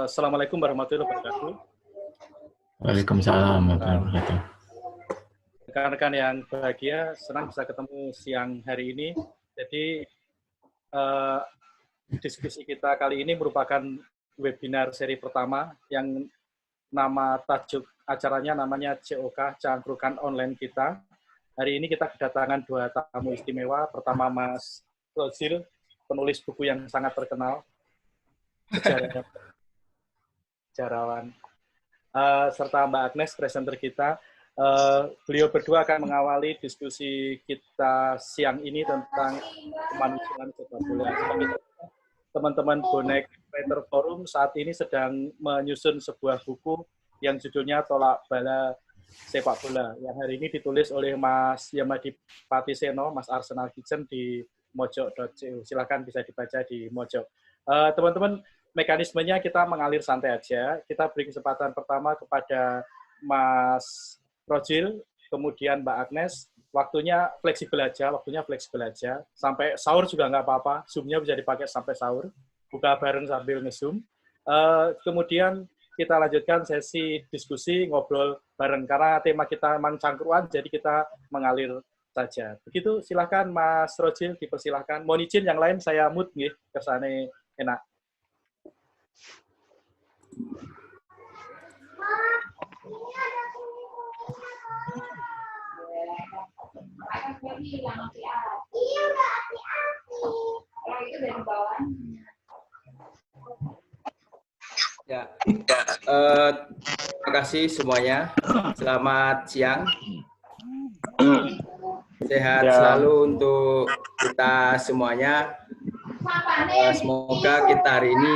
Assalamualaikum warahmatullahi wabarakatuh. Waalaikumsalam warahmatullahi wabarakatuh. Rekan-rekan yang bahagia, senang bisa ketemu siang hari ini. Jadi diskusi kita kali ini merupakan webinar seri pertama yang nama tajuk acaranya namanya COK, Cangkrukan Online Kita. Hari ini kita kedatangan dua tamu istimewa. Pertama Mas Rozil, penulis buku yang sangat terkenal, sejarawan, serta Mbak Agnes, presenter kita. Beliau berdua akan mengawali diskusi kita siang ini tentang kemanusiaan sepak bola. Teman-teman Bonek Writer Forum saat ini sedang menyusun sebuah buku yang judulnya Tolak Bala Sepak Bola, yang hari ini ditulis oleh Mas Yamadi Patiseno, Mas Arsenal Kitchen di mojok.co. Silakan bisa dibaca di mojok. Teman-teman, mekanismenya kita mengalir santai aja. Kita beri kesempatan pertama kepada Mas Rozil, kemudian Mbak Agnes. Waktunya fleksibel aja. Sampai sahur juga nggak apa-apa. Zoom-nya bisa dipakai sampai sahur. Buka bareng sambil nge-zoom. Kemudian kita lanjutkan sesi diskusi, ngobrol bareng. Karena tema kita memang cangkruan, jadi kita mengalir saja. Begitu, silahkan Mas Rozil, dipersilahkan. Mohon izin yang lain saya mute nih, kesannya enak. Ya, terima kasih semuanya. Selamat siang. Sehat selalu untuk kita semuanya. Semoga kita hari ini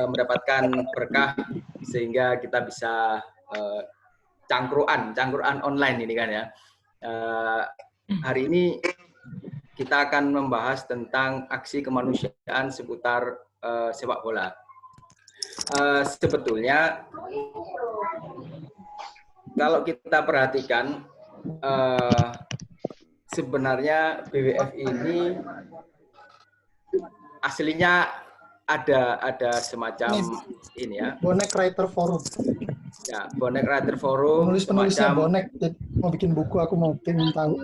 mendapatkan berkah sehingga kita bisa cangkruan online ini kan ya. Hari ini kita akan membahas tentang aksi kemanusiaan seputar sepak bola. Sebetulnya kalau kita perhatikan sebenarnya BWF ini aslinya ada semacam ini ya. Bonek Writer Forum. Ya, Bonek Writer Forum. Penulisnya Bonek mau bikin buku, aku mau pengen tahu.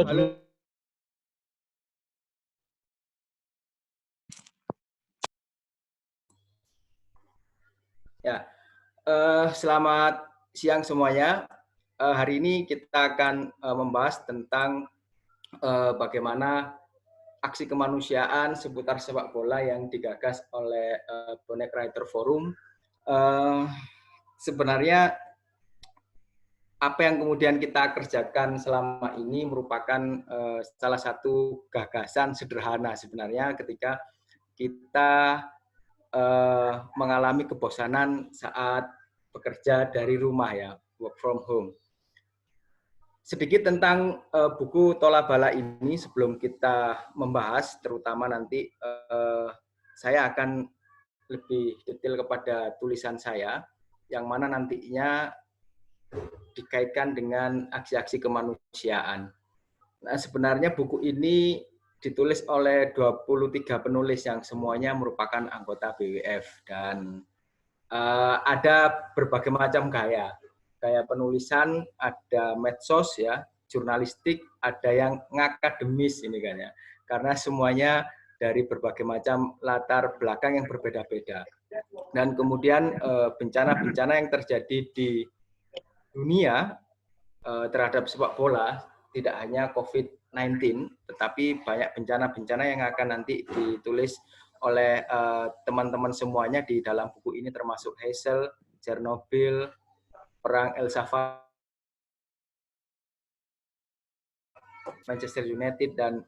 Halo. Ya, selamat siang semuanya. Hari ini kita akan membahas tentang bagaimana aksi kemanusiaan seputar sepak bola yang digagas oleh Bonek Writer Forum. Sebenarnya apa yang kemudian kita kerjakan selama ini merupakan salah satu gagasan sederhana sebenarnya ketika kita mengalami kebosanan saat bekerja dari rumah ya, work from home. Sedikit tentang buku Tolak Bala ini sebelum kita membahas, terutama nanti saya akan lebih detail kepada tulisan saya, yang mana nantinya dikaitkan dengan aksi-aksi kemanusiaan. Nah, sebenarnya buku ini ditulis oleh 23 penulis yang semuanya merupakan anggota BWF dan ada berbagai macam gaya penulisan, ada medsos ya, jurnalistik, ada yang ngakademis ini kan ya, karena semuanya dari berbagai macam latar belakang yang berbeda-beda. Dan kemudian bencana-bencana yang terjadi di dunia terhadap sepak bola tidak hanya COVID-19, tetapi banyak bencana-bencana yang akan nanti ditulis oleh teman-teman semuanya di dalam buku ini, termasuk Heysel, Chernobyl, perang El Salvador, Manchester United, dan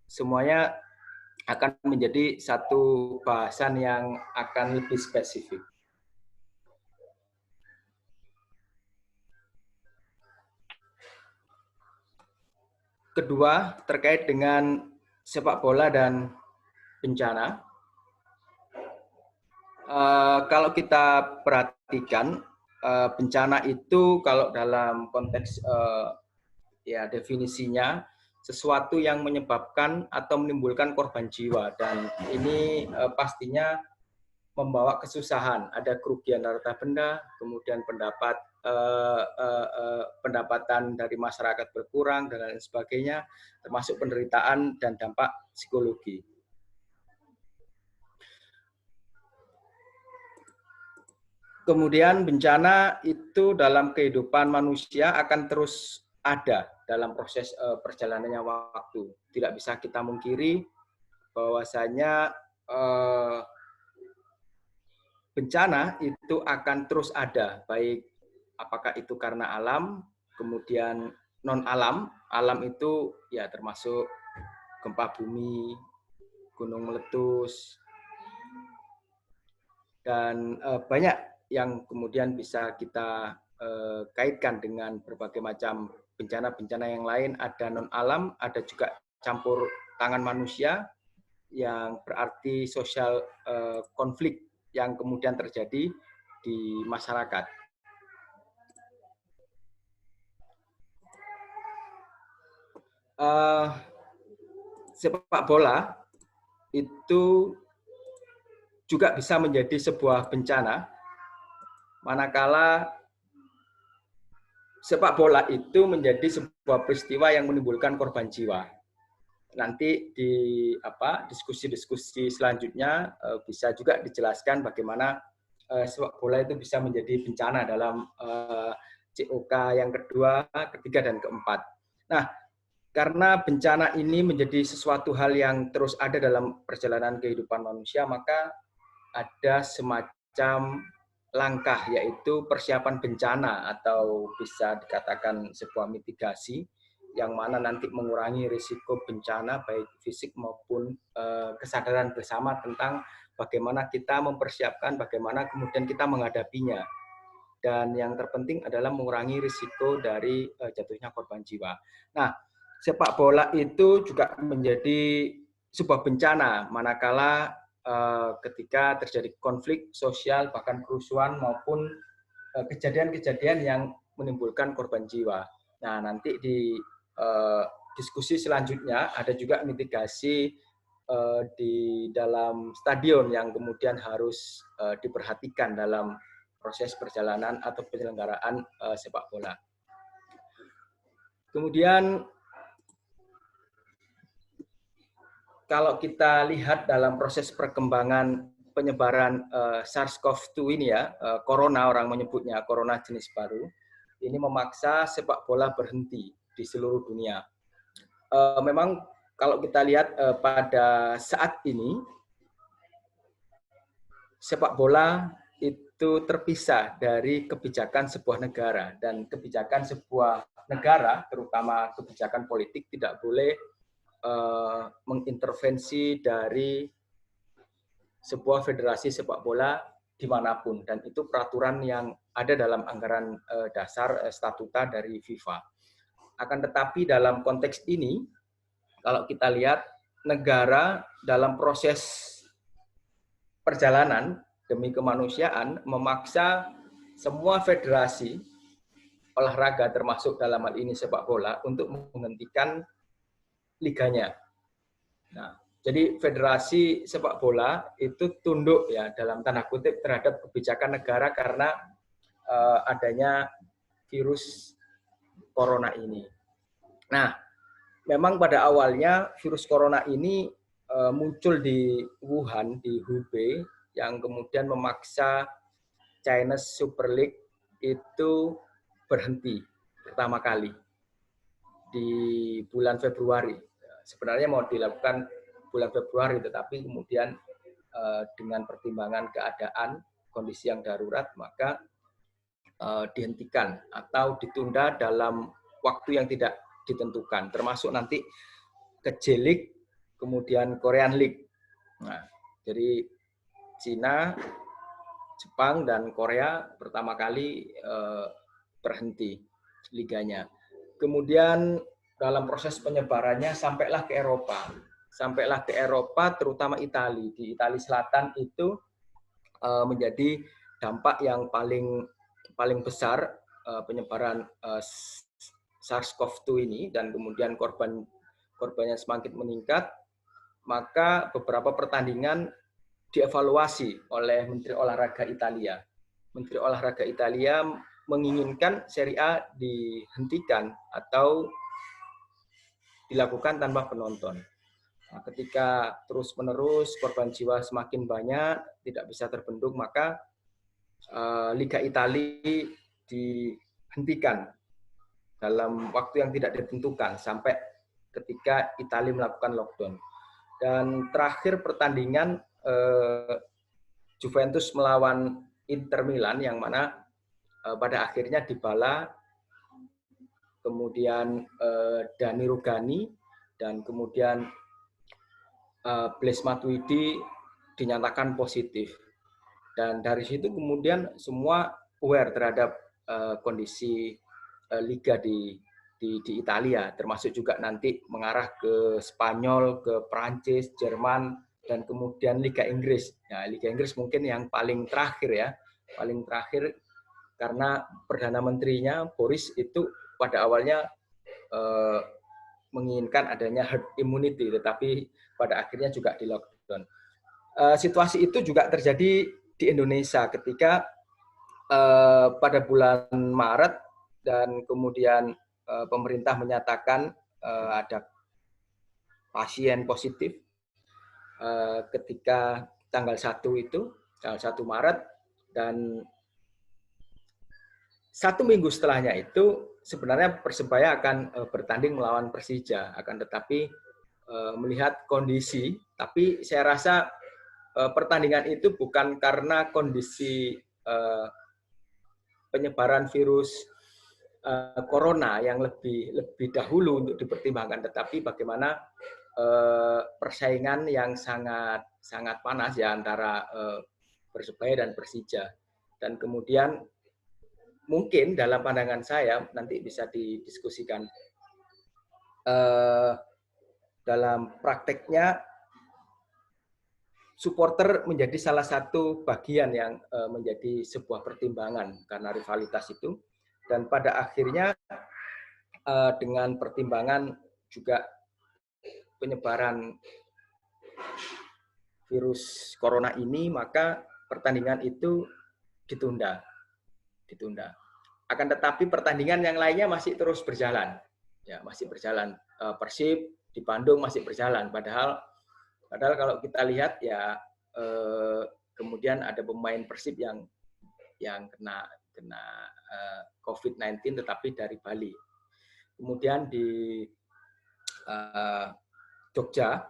semuanya akan menjadi satu bahasan yang akan lebih spesifik. Kedua, terkait dengan sepak bola dan bencana. Kalau kita perhatikan, bencana itu kalau dalam konteks ya definisinya sesuatu yang menyebabkan atau menimbulkan korban jiwa, dan ini pastinya membawa kesusahan, ada kerugian harta benda, kemudian pendapatan dari masyarakat berkurang dan lain sebagainya, termasuk penderitaan dan dampak psikologi. Kemudian bencana itu dalam kehidupan manusia akan terus ada dalam proses perjalanannya waktu. Tidak bisa kita mungkiri bahwasanya bencana itu akan terus ada, baik apakah itu karena alam, kemudian non-alam. Alam itu ya termasuk gempa bumi, gunung meletus, dan banyak yang kemudian bisa kita kaitkan dengan berbagai macam bencana-bencana yang lain. Ada non-alam, ada juga campur tangan manusia, yang berarti sosial konflik yang kemudian terjadi di masyarakat. Sepak bola itu juga bisa menjadi sebuah bencana, manakala sepak bola itu menjadi sebuah peristiwa yang menimbulkan korban jiwa. Nanti di diskusi-diskusi selanjutnya bisa juga dijelaskan bagaimana sepak bola itu bisa menjadi bencana dalam COK yang kedua, ketiga, dan keempat. Nah, karena bencana ini menjadi sesuatu hal yang terus ada dalam perjalanan kehidupan manusia, maka ada semacam langkah, yaitu persiapan bencana, atau bisa dikatakan sebuah mitigasi, yang mana nanti mengurangi risiko bencana baik fisik maupun kesadaran bersama tentang bagaimana kita mempersiapkan, bagaimana kemudian kita menghadapinya. Dan yang terpenting adalah mengurangi risiko dari jatuhnya korban jiwa. Nah, sepak bola itu juga menjadi sebuah bencana manakala ketika terjadi konflik sosial, bahkan kerusuhan maupun kejadian-kejadian yang menimbulkan korban jiwa. Nah, nanti di diskusi selanjutnya ada juga mitigasi di dalam stadion yang kemudian harus diperhatikan dalam proses perjalanan atau penyelenggaraan sepak bola. Kemudian kalau kita lihat dalam proses perkembangan penyebaran SARS-CoV-2 ini ya, corona orang menyebutnya, corona jenis baru, ini memaksa sepak bola berhenti di seluruh dunia. Memang kalau kita lihat pada saat ini, sepak bola itu terpisah dari kebijakan sebuah negara, dan kebijakan sebuah negara, terutama kebijakan politik, tidak boleh mengintervensi dari sebuah federasi sepak bola dimanapun, dan itu peraturan yang ada dalam anggaran dasar statuta dari FIFA. Akan tetapi dalam konteks ini, kalau kita lihat negara dalam proses perjalanan demi kemanusiaan memaksa semua federasi olahraga termasuk dalam hal ini sepak bola untuk menghentikan liganya. Nah, jadi federasi sepak bola itu tunduk ya dalam tanda kutip terhadap kebijakan negara karena adanya virus corona ini. Nah, memang pada awalnya virus corona ini muncul di Wuhan, di Hubei, yang kemudian memaksa Chinese Super League itu berhenti pertama kali di bulan Februari. Sebenarnya mau dilakukan bulan Februari, tetapi kemudian dengan pertimbangan keadaan, kondisi yang darurat, maka dihentikan atau ditunda dalam waktu yang tidak ditentukan, termasuk nanti ke J-League, kemudian Korean League. Nah, jadi Cina, Jepang, dan Korea pertama kali berhenti liganya. Kemudian dalam proses penyebarannya sampailah ke Eropa. Sampailah ke Eropa, terutama Italia. Di Italia Selatan itu menjadi dampak yang paling besar penyebaran SARS-CoV-2 ini, dan kemudian korbannya semakin meningkat, maka beberapa pertandingan dievaluasi oleh Menteri Olahraga Italia. Menteri Olahraga Italia menginginkan Serie A dihentikan atau dilakukan tanpa penonton. Nah, ketika terus-menerus korban jiwa semakin banyak, tidak bisa terbendung, maka Liga Italia dihentikan dalam waktu yang tidak ditentukan sampai ketika Italia melakukan lockdown. Dan terakhir pertandingan Juventus melawan Inter Milan, yang mana pada akhirnya Dybala, kemudian Dani Rugani, dan kemudian Blaise Matuidi dinyatakan positif. Dan dari situ kemudian semua aware terhadap kondisi liga di Italia, termasuk juga nanti mengarah ke Spanyol, ke Prancis, Jerman, dan kemudian Liga Inggris. Nah, Liga Inggris mungkin yang paling terakhir ya, paling terakhir karena Perdana Menterinya Boris itu pada awalnya menginginkan adanya herd immunity, tetapi pada akhirnya juga di lockdown. Situasi itu juga terjadi di Indonesia ketika pada bulan Maret dan kemudian pemerintah menyatakan ada pasien positif ketika tanggal 1 itu, tanggal 1 Maret, dan 1 minggu setelahnya itu sebenarnya Persebaya akan bertanding melawan Persija, akan tetapi melihat kondisi, tapi saya rasa pertandingan itu bukan karena kondisi penyebaran virus corona yang lebih dahulu untuk dipertimbangkan, tetapi bagaimana persaingan yang sangat panas ya antara Persebaya dan Persija. Dan kemudian mungkin dalam pandangan saya nanti bisa didiskusikan dalam prakteknya supporter menjadi salah satu bagian yang menjadi sebuah pertimbangan karena rivalitas itu, dan pada akhirnya dengan pertimbangan juga penyebaran virus corona ini, maka pertandingan itu ditunda. Akan tetapi pertandingan yang lainnya masih terus berjalan, ya masih berjalan. Persib di Bandung masih berjalan, padahal kalau kita lihat ya kemudian ada pemain Persib yang kena COVID-19 tetapi dari Bali. Kemudian di Jogja,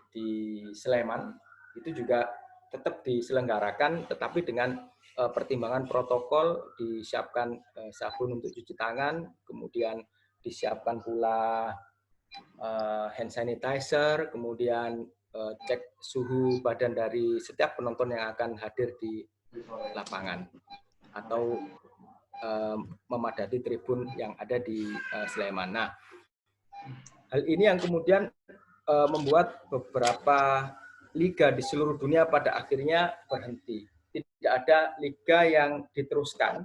di Sleman itu juga tetap diselenggarakan, tetapi dengan pertimbangan protokol, disiapkan sabun untuk cuci tangan, kemudian disiapkan pula hand sanitizer, kemudian cek suhu badan dari setiap penonton yang akan hadir di lapangan atau memadati tribun yang ada di Sleman. Nah, hal ini yang kemudian membuat beberapa liga di seluruh dunia pada akhirnya berhenti. Tidak ada liga yang diteruskan.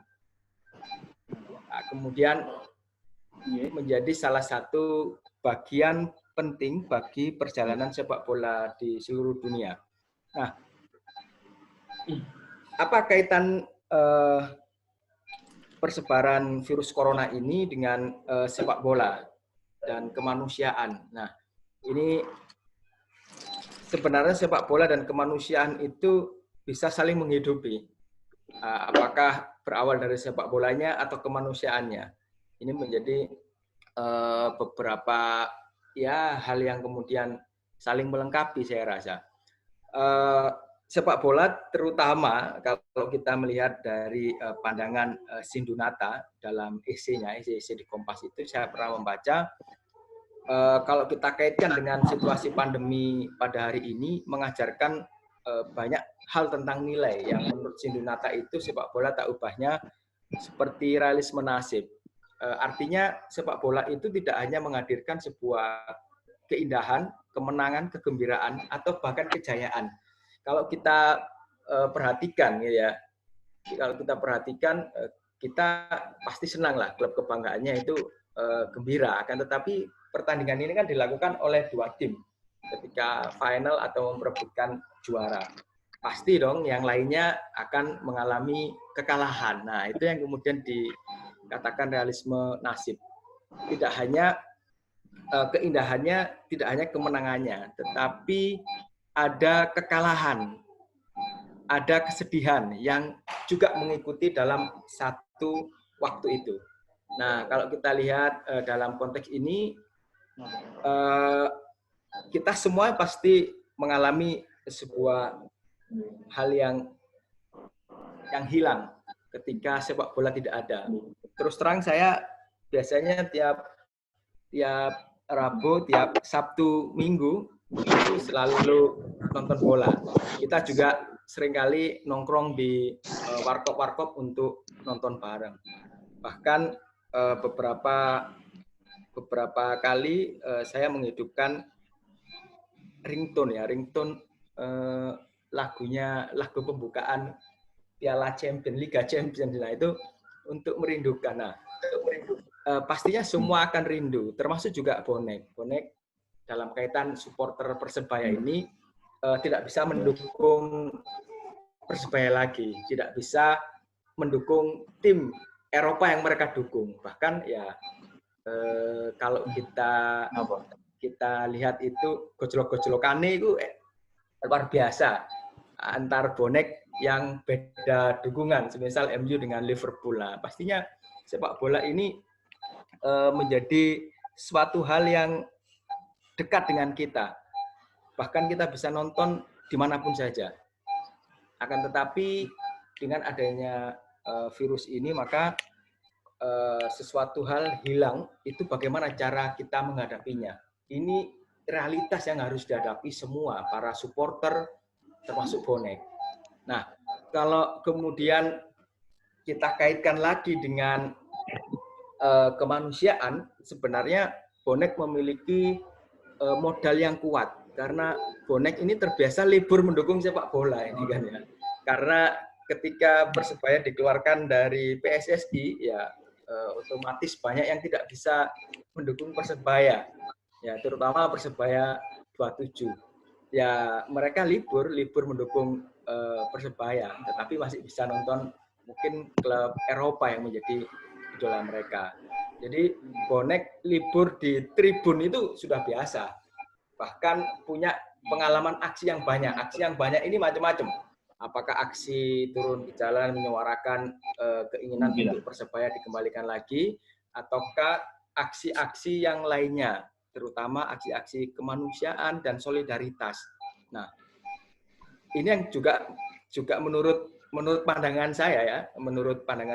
Nah, kemudian menjadi salah satu bagian penting bagi perjalanan sepak bola di seluruh dunia. Nah, apa kaitan persebaran virus corona ini dengan sepak bola dan kemanusiaan? Nah, ini sebenarnya sepak bola dan kemanusiaan itu bisa saling menghidupi. Apakah berawal dari sepak bolanya atau kemanusiaannya? Ini menjadi beberapa ya hal yang kemudian saling melengkapi, saya rasa. Sepak bola terutama kalau kita melihat dari pandangan Sindunata dalam esainya, esai di Kompas itu saya pernah membaca, kalau kita kaitkan dengan situasi pandemi pada hari ini, mengajarkan banyak hal tentang nilai yang menurut Sindunata itu sepak bola tak ubahnya seperti realisme nasib. Artinya sepak bola itu tidak hanya menghadirkan sebuah keindahan, kemenangan, kegembiraan, atau bahkan kejayaan. Kalau kita perhatikan ya. Kalau kita perhatikan, kita pasti senang lah, klub kebanggaannya itu gembira. Akan tetapi pertandingan ini kan dilakukan oleh 2 tim ketika final atau memperebutkan juara. Pasti dong yang lainnya akan mengalami kekalahan. Nah, itu yang kemudian dikatakan realisme nasib. Tidak hanya keindahannya, tidak hanya kemenangannya, tetapi ada kekalahan, ada kesedihan yang juga mengikuti dalam satu waktu itu. Nah, kalau kita lihat dalam konteks ini, kita semua pasti mengalami sebuah hal yang hilang ketika sepak bola tidak ada. Terus terang saya biasanya tiap Rabu, tiap Sabtu, Minggu itu selalu nonton bola. Kita juga seringkali nongkrong di warkop-warkop untuk nonton bareng. Bahkan beberapa kali saya menghidupkan ringtone lagu pembukaan Piala Champions, Liga Champions. Nah, itu untuk merindukan. Nah, pastinya semua akan rindu, termasuk juga bonek dalam kaitan supporter Persebaya ini tidak bisa mendukung Persebaya lagi, tidak bisa mendukung tim Eropa yang mereka dukung. Bahkan ya kalau kita lihat itu gojlok-gojlokane itu luar biasa antar bonek yang beda dukungan, semisal MU dengan Liverpool. Nah, pastinya sepak bola ini menjadi suatu hal yang dekat dengan kita. Bahkan kita bisa nonton dimanapun saja. Akan tetapi dengan adanya virus ini, maka sesuatu hal hilang, itu bagaimana cara kita menghadapinya. Ini realitas yang harus dihadapi semua, para supporter, termasuk bonek. Nah, kalau kemudian kita kaitkan lagi dengan kemanusiaan, sebenarnya bonek memiliki modal yang kuat karena bonek ini terbiasa libur mendukung sepak bola ini kan ya. Karena ketika Persebaya dikeluarkan dari PSSI ya otomatis banyak yang tidak bisa mendukung Persebaya. Ya, terutama Persebaya 27. Ya, mereka libur mendukung Persebaya, tetapi masih bisa nonton mungkin klub Eropa yang menjadi idola mereka. Jadi bonek libur di tribun itu sudah biasa. Bahkan punya pengalaman aksi yang banyak. Aksi yang banyak ini macam-macam. Apakah aksi turun ke jalan menyuarakan keinginan untuk Persebaya dikembalikan lagi, ataukah aksi-aksi yang lainnya, terutama aksi-aksi kemanusiaan dan solidaritas. Nah, ini yang juga menurut pandangan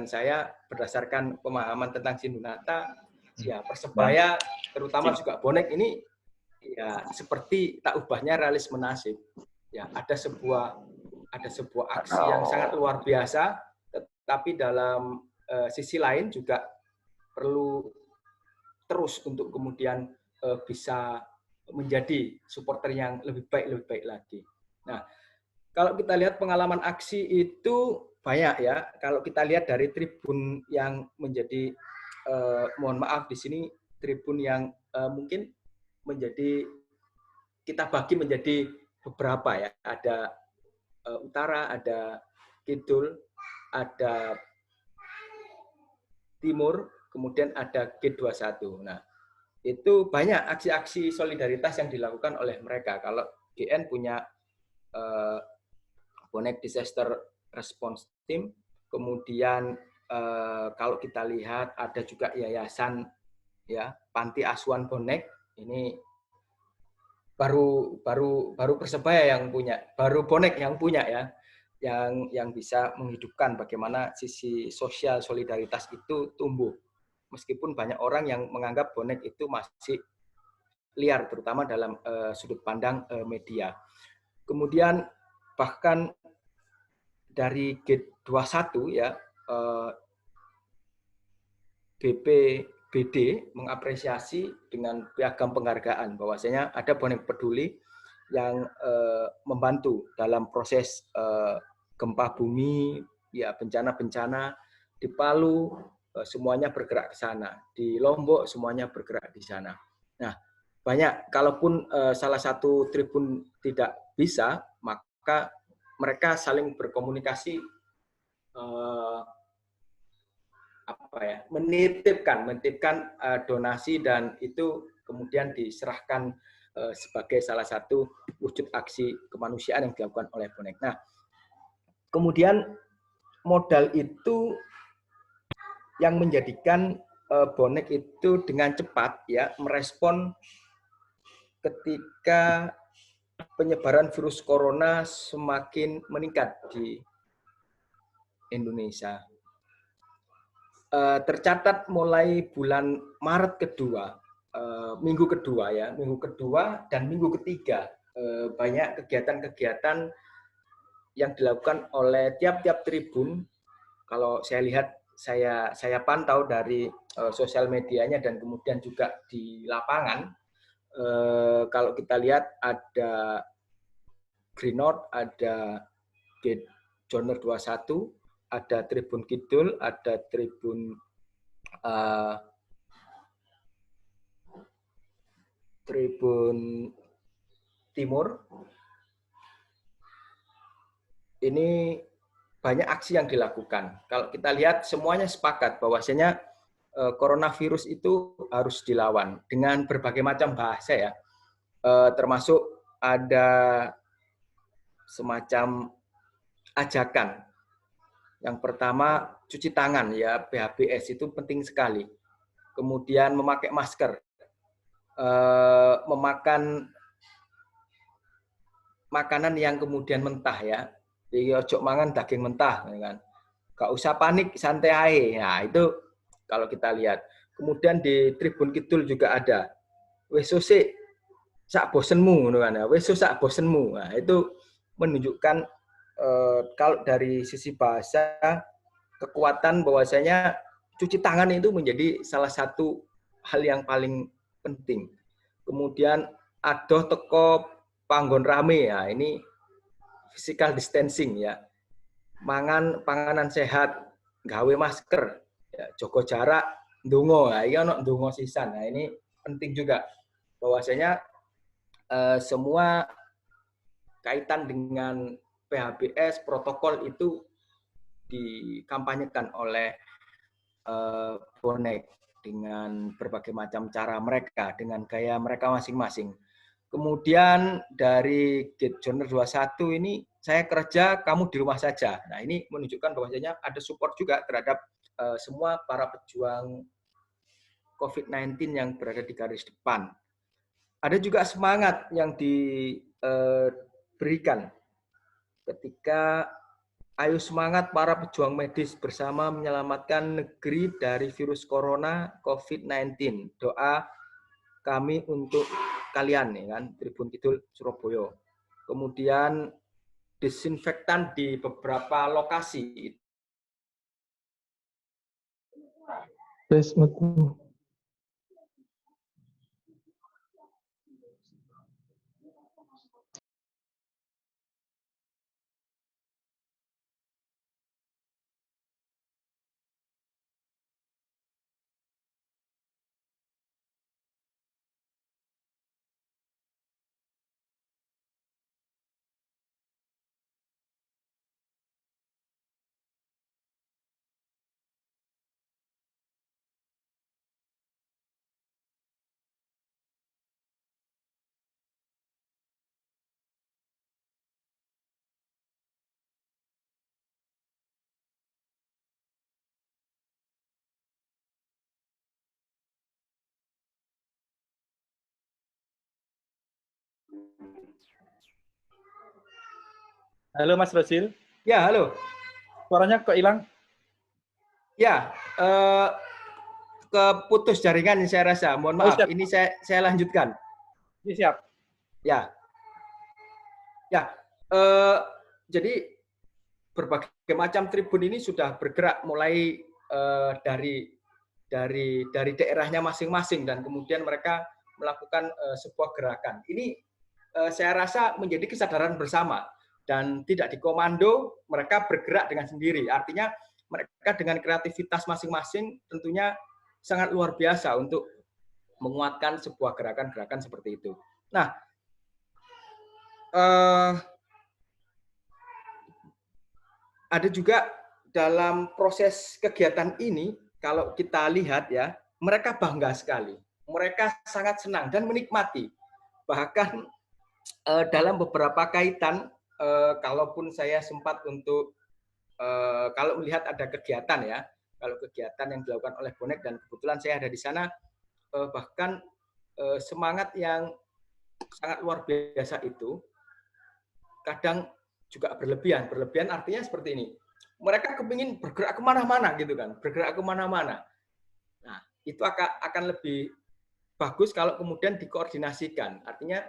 saya berdasarkan pemahaman tentang Sindunata, ya Persebaya terutama juga bonek ini ya seperti tak ubahnya realisme nasib. Ya, ada sebuah aksi yang sangat luar biasa, tetapi dalam sisi lain juga perlu terus untuk kemudian bisa menjadi supporter yang lebih baik lagi. Nah, kalau kita lihat pengalaman aksi itu banyak ya. Kalau kita lihat dari tribun yang menjadi, mohon maaf di sini tribun yang mungkin kita bagi menjadi beberapa ya. Ada utara, ada kidul, ada timur, kemudian ada G21. Nah, itu banyak aksi-aksi solidaritas yang dilakukan oleh mereka. Kalau GN punya bonek disaster response team, kemudian kalau kita lihat ada juga yayasan ya panti asuhan bonek, ini baru Persebaya yang punya, baru bonek yang punya ya, yang bisa menghidupkan bagaimana sisi sosial solidaritas itu tumbuh. Meskipun banyak orang yang menganggap bonek itu masih liar, terutama dalam sudut pandang media. Kemudian bahkan dari G21 ya, BPBD mengapresiasi dengan piagam penghargaan bahwasanya ada bonek peduli yang membantu dalam proses gempa bumi, ya bencana-bencana di Palu semuanya bergerak ke sana, di Lombok semuanya bergerak di sana. Nah, banyak kalaupun salah satu tribun tidak bisa, maka mereka saling berkomunikasi menitipkan donasi dan itu kemudian diserahkan sebagai salah satu wujud aksi kemanusiaan yang dilakukan oleh bonek. Nah, kemudian modal itu yang menjadikan bonek itu dengan cepat ya merespon ketika penyebaran virus corona semakin meningkat di Indonesia. Tercatat mulai bulan Maret kedua, minggu kedua dan minggu ketiga banyak kegiatan-kegiatan yang dilakukan oleh tiap-tiap tribun. Kalau saya lihat, saya pantau dari sosial medianya dan kemudian juga di lapangan. Kalau kita lihat ada Green Note, ada Gate Joner 21, ada Tribun Kidul, ada Tribun Timur. Ini banyak aksi yang dilakukan. Kalau kita lihat semuanya sepakat bahwasanya coronavirus itu harus dilawan dengan berbagai macam bahasa ya. Termasuk ada semacam ajakan. Yang pertama cuci tangan ya, PHBS itu penting sekali. Kemudian memakai masker, memakan makanan yang kemudian mentah ya. Jadi ojo mangan daging mentah kan. Gak usah panik, santai aja. Nah, itu kalau kita lihat. Kemudian di Tribun Kidul juga ada wis sik sak bosenmu kan. Wis sak bosenmu. Nah, itu menunjukkan kalau dari sisi bahasa kekuatan bahwasanya cuci tangan itu menjadi salah satu hal yang paling penting. Kemudian adoh teko panggon rame ya, ini physical distancing ya. Panganan sehat, gawe masker, ya, jaga jarak, ndonga. Nah, iki ono ndonga sisan. Nah, ini penting juga bahwasanya semua kaitan dengan PHBS, protokol itu dikampanyekan oleh bonek dengan berbagai macam cara mereka, dengan gaya mereka masing-masing. Kemudian dari Gate Joner 21 ini, saya kerja, kamu di rumah saja. Nah, ini menunjukkan bahwasanya ada support juga terhadap semua para pejuang COVID-19 yang berada di garis depan. Ada juga semangat yang diberikan ketika ayo semangat para pejuang medis bersama menyelamatkan negeri dari virus corona COVID-19. Doa kami untuk kalian, ya kan, Tribun Kidul Surabaya. Kemudian disinfektan di beberapa lokasi. Halo Mas Rosil. Ya, halo. Suaranya kok hilang? Ya, keputus jaringan saya rasa. Mohon maaf. Ini saya lanjutkan. Siap. Ya. Ya. Jadi berbagai macam tribun ini sudah bergerak mulai dari daerahnya masing-masing dan kemudian mereka melakukan sebuah gerakan. Ini saya rasa menjadi kesadaran bersama dan tidak dikomando, mereka bergerak dengan sendiri. Artinya mereka dengan kreativitas masing-masing tentunya sangat luar biasa untuk menguatkan sebuah gerakan-gerakan seperti itu. Nah, ada juga dalam proses kegiatan ini, kalau kita lihat ya, mereka bangga sekali. Mereka sangat senang dan menikmati. Bahkan dalam beberapa kaitan, kalaupun saya sempat untuk, kalau melihat ada kegiatan ya, kalau kegiatan yang dilakukan oleh bonek dan kebetulan saya ada di sana, bahkan semangat yang sangat luar biasa itu kadang juga berlebihan. Berlebihan artinya seperti ini. Mereka kepingin bergerak kemana-mana gitu kan, bergerak kemana-mana. Nah, itu akan lebih bagus kalau kemudian dikoordinasikan. Artinya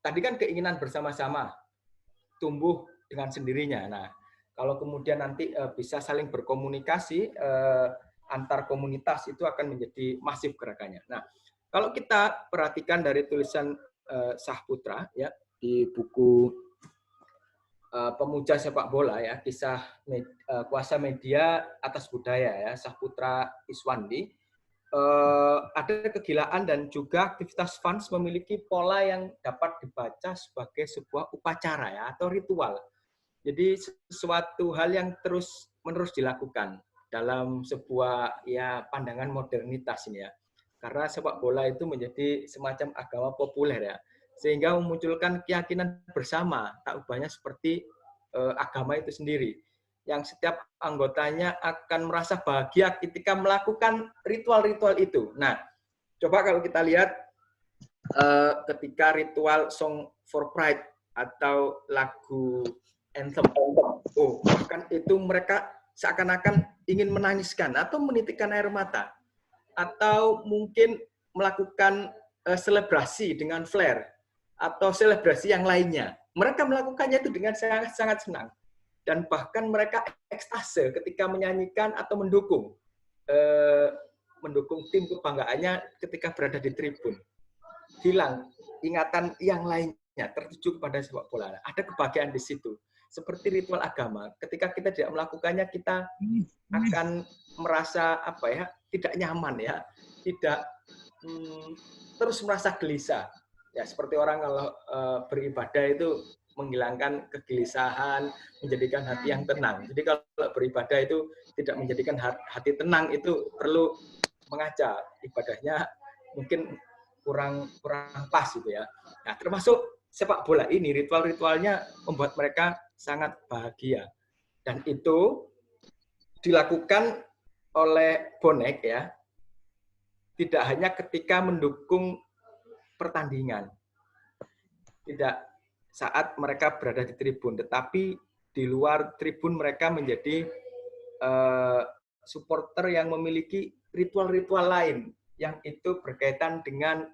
tadi kan keinginan bersama-sama tumbuh dengan sendirinya. Nah, kalau kemudian nanti bisa saling berkomunikasi antar komunitas itu akan menjadi masif gerakannya. Nah, kalau kita perhatikan dari tulisan Sahputra ya di buku Pemuja Sepak Bola ya, kisah kuasa media atas budaya ya, Sahputra Iswandi, ada kegilaan dan juga aktivitas fans memiliki pola yang dapat dibaca sebagai sebuah upacara ya atau ritual. Jadi sesuatu hal yang terus-menerus dilakukan dalam sebuah ya pandangan modernitas ini ya. Karena sepak bola itu menjadi semacam agama populer ya. Sehingga memunculkan keyakinan bersama, tak ubahnya seperti agama itu sendiri. Yang setiap anggotanya akan merasa bahagia ketika melakukan ritual-ritual itu. Nah, coba kalau kita lihat ketika ritual Song for Pride atau lagu anthem, bahkan itu mereka seakan-akan ingin menangiskan atau menitikkan air mata, atau mungkin melakukan selebrasi dengan flare atau selebrasi yang lainnya. Mereka melakukannya itu dengan sangat-sangat senang. Dan bahkan mereka ekstase ketika menyanyikan atau mendukung tim kebanggaannya ketika berada di tribun. Hilang ingatan yang lainnya tertuju kepada sepak bola. Ada kebahagiaan di situ. Seperti ritual agama, ketika kita tidak melakukannya, kita akan merasa tidak nyaman ya, tidak terus merasa gelisah. Ya seperti orang kalau beribadah itu menghilangkan kegelisahan, menjadikan hati yang tenang. Jadi kalau beribadah itu tidak menjadikan hati tenang, itu perlu mengaca ibadahnya mungkin kurang pas gitu ya. Nah, termasuk sepak bola ini, ritual-ritualnya membuat mereka sangat bahagia. Dan itu dilakukan oleh bonek ya, tidak hanya ketika mendukung pertandingan. Tidak saat mereka berada di tribun, tetapi di luar tribun mereka menjadi supporter yang memiliki ritual-ritual lain yang itu berkaitan dengan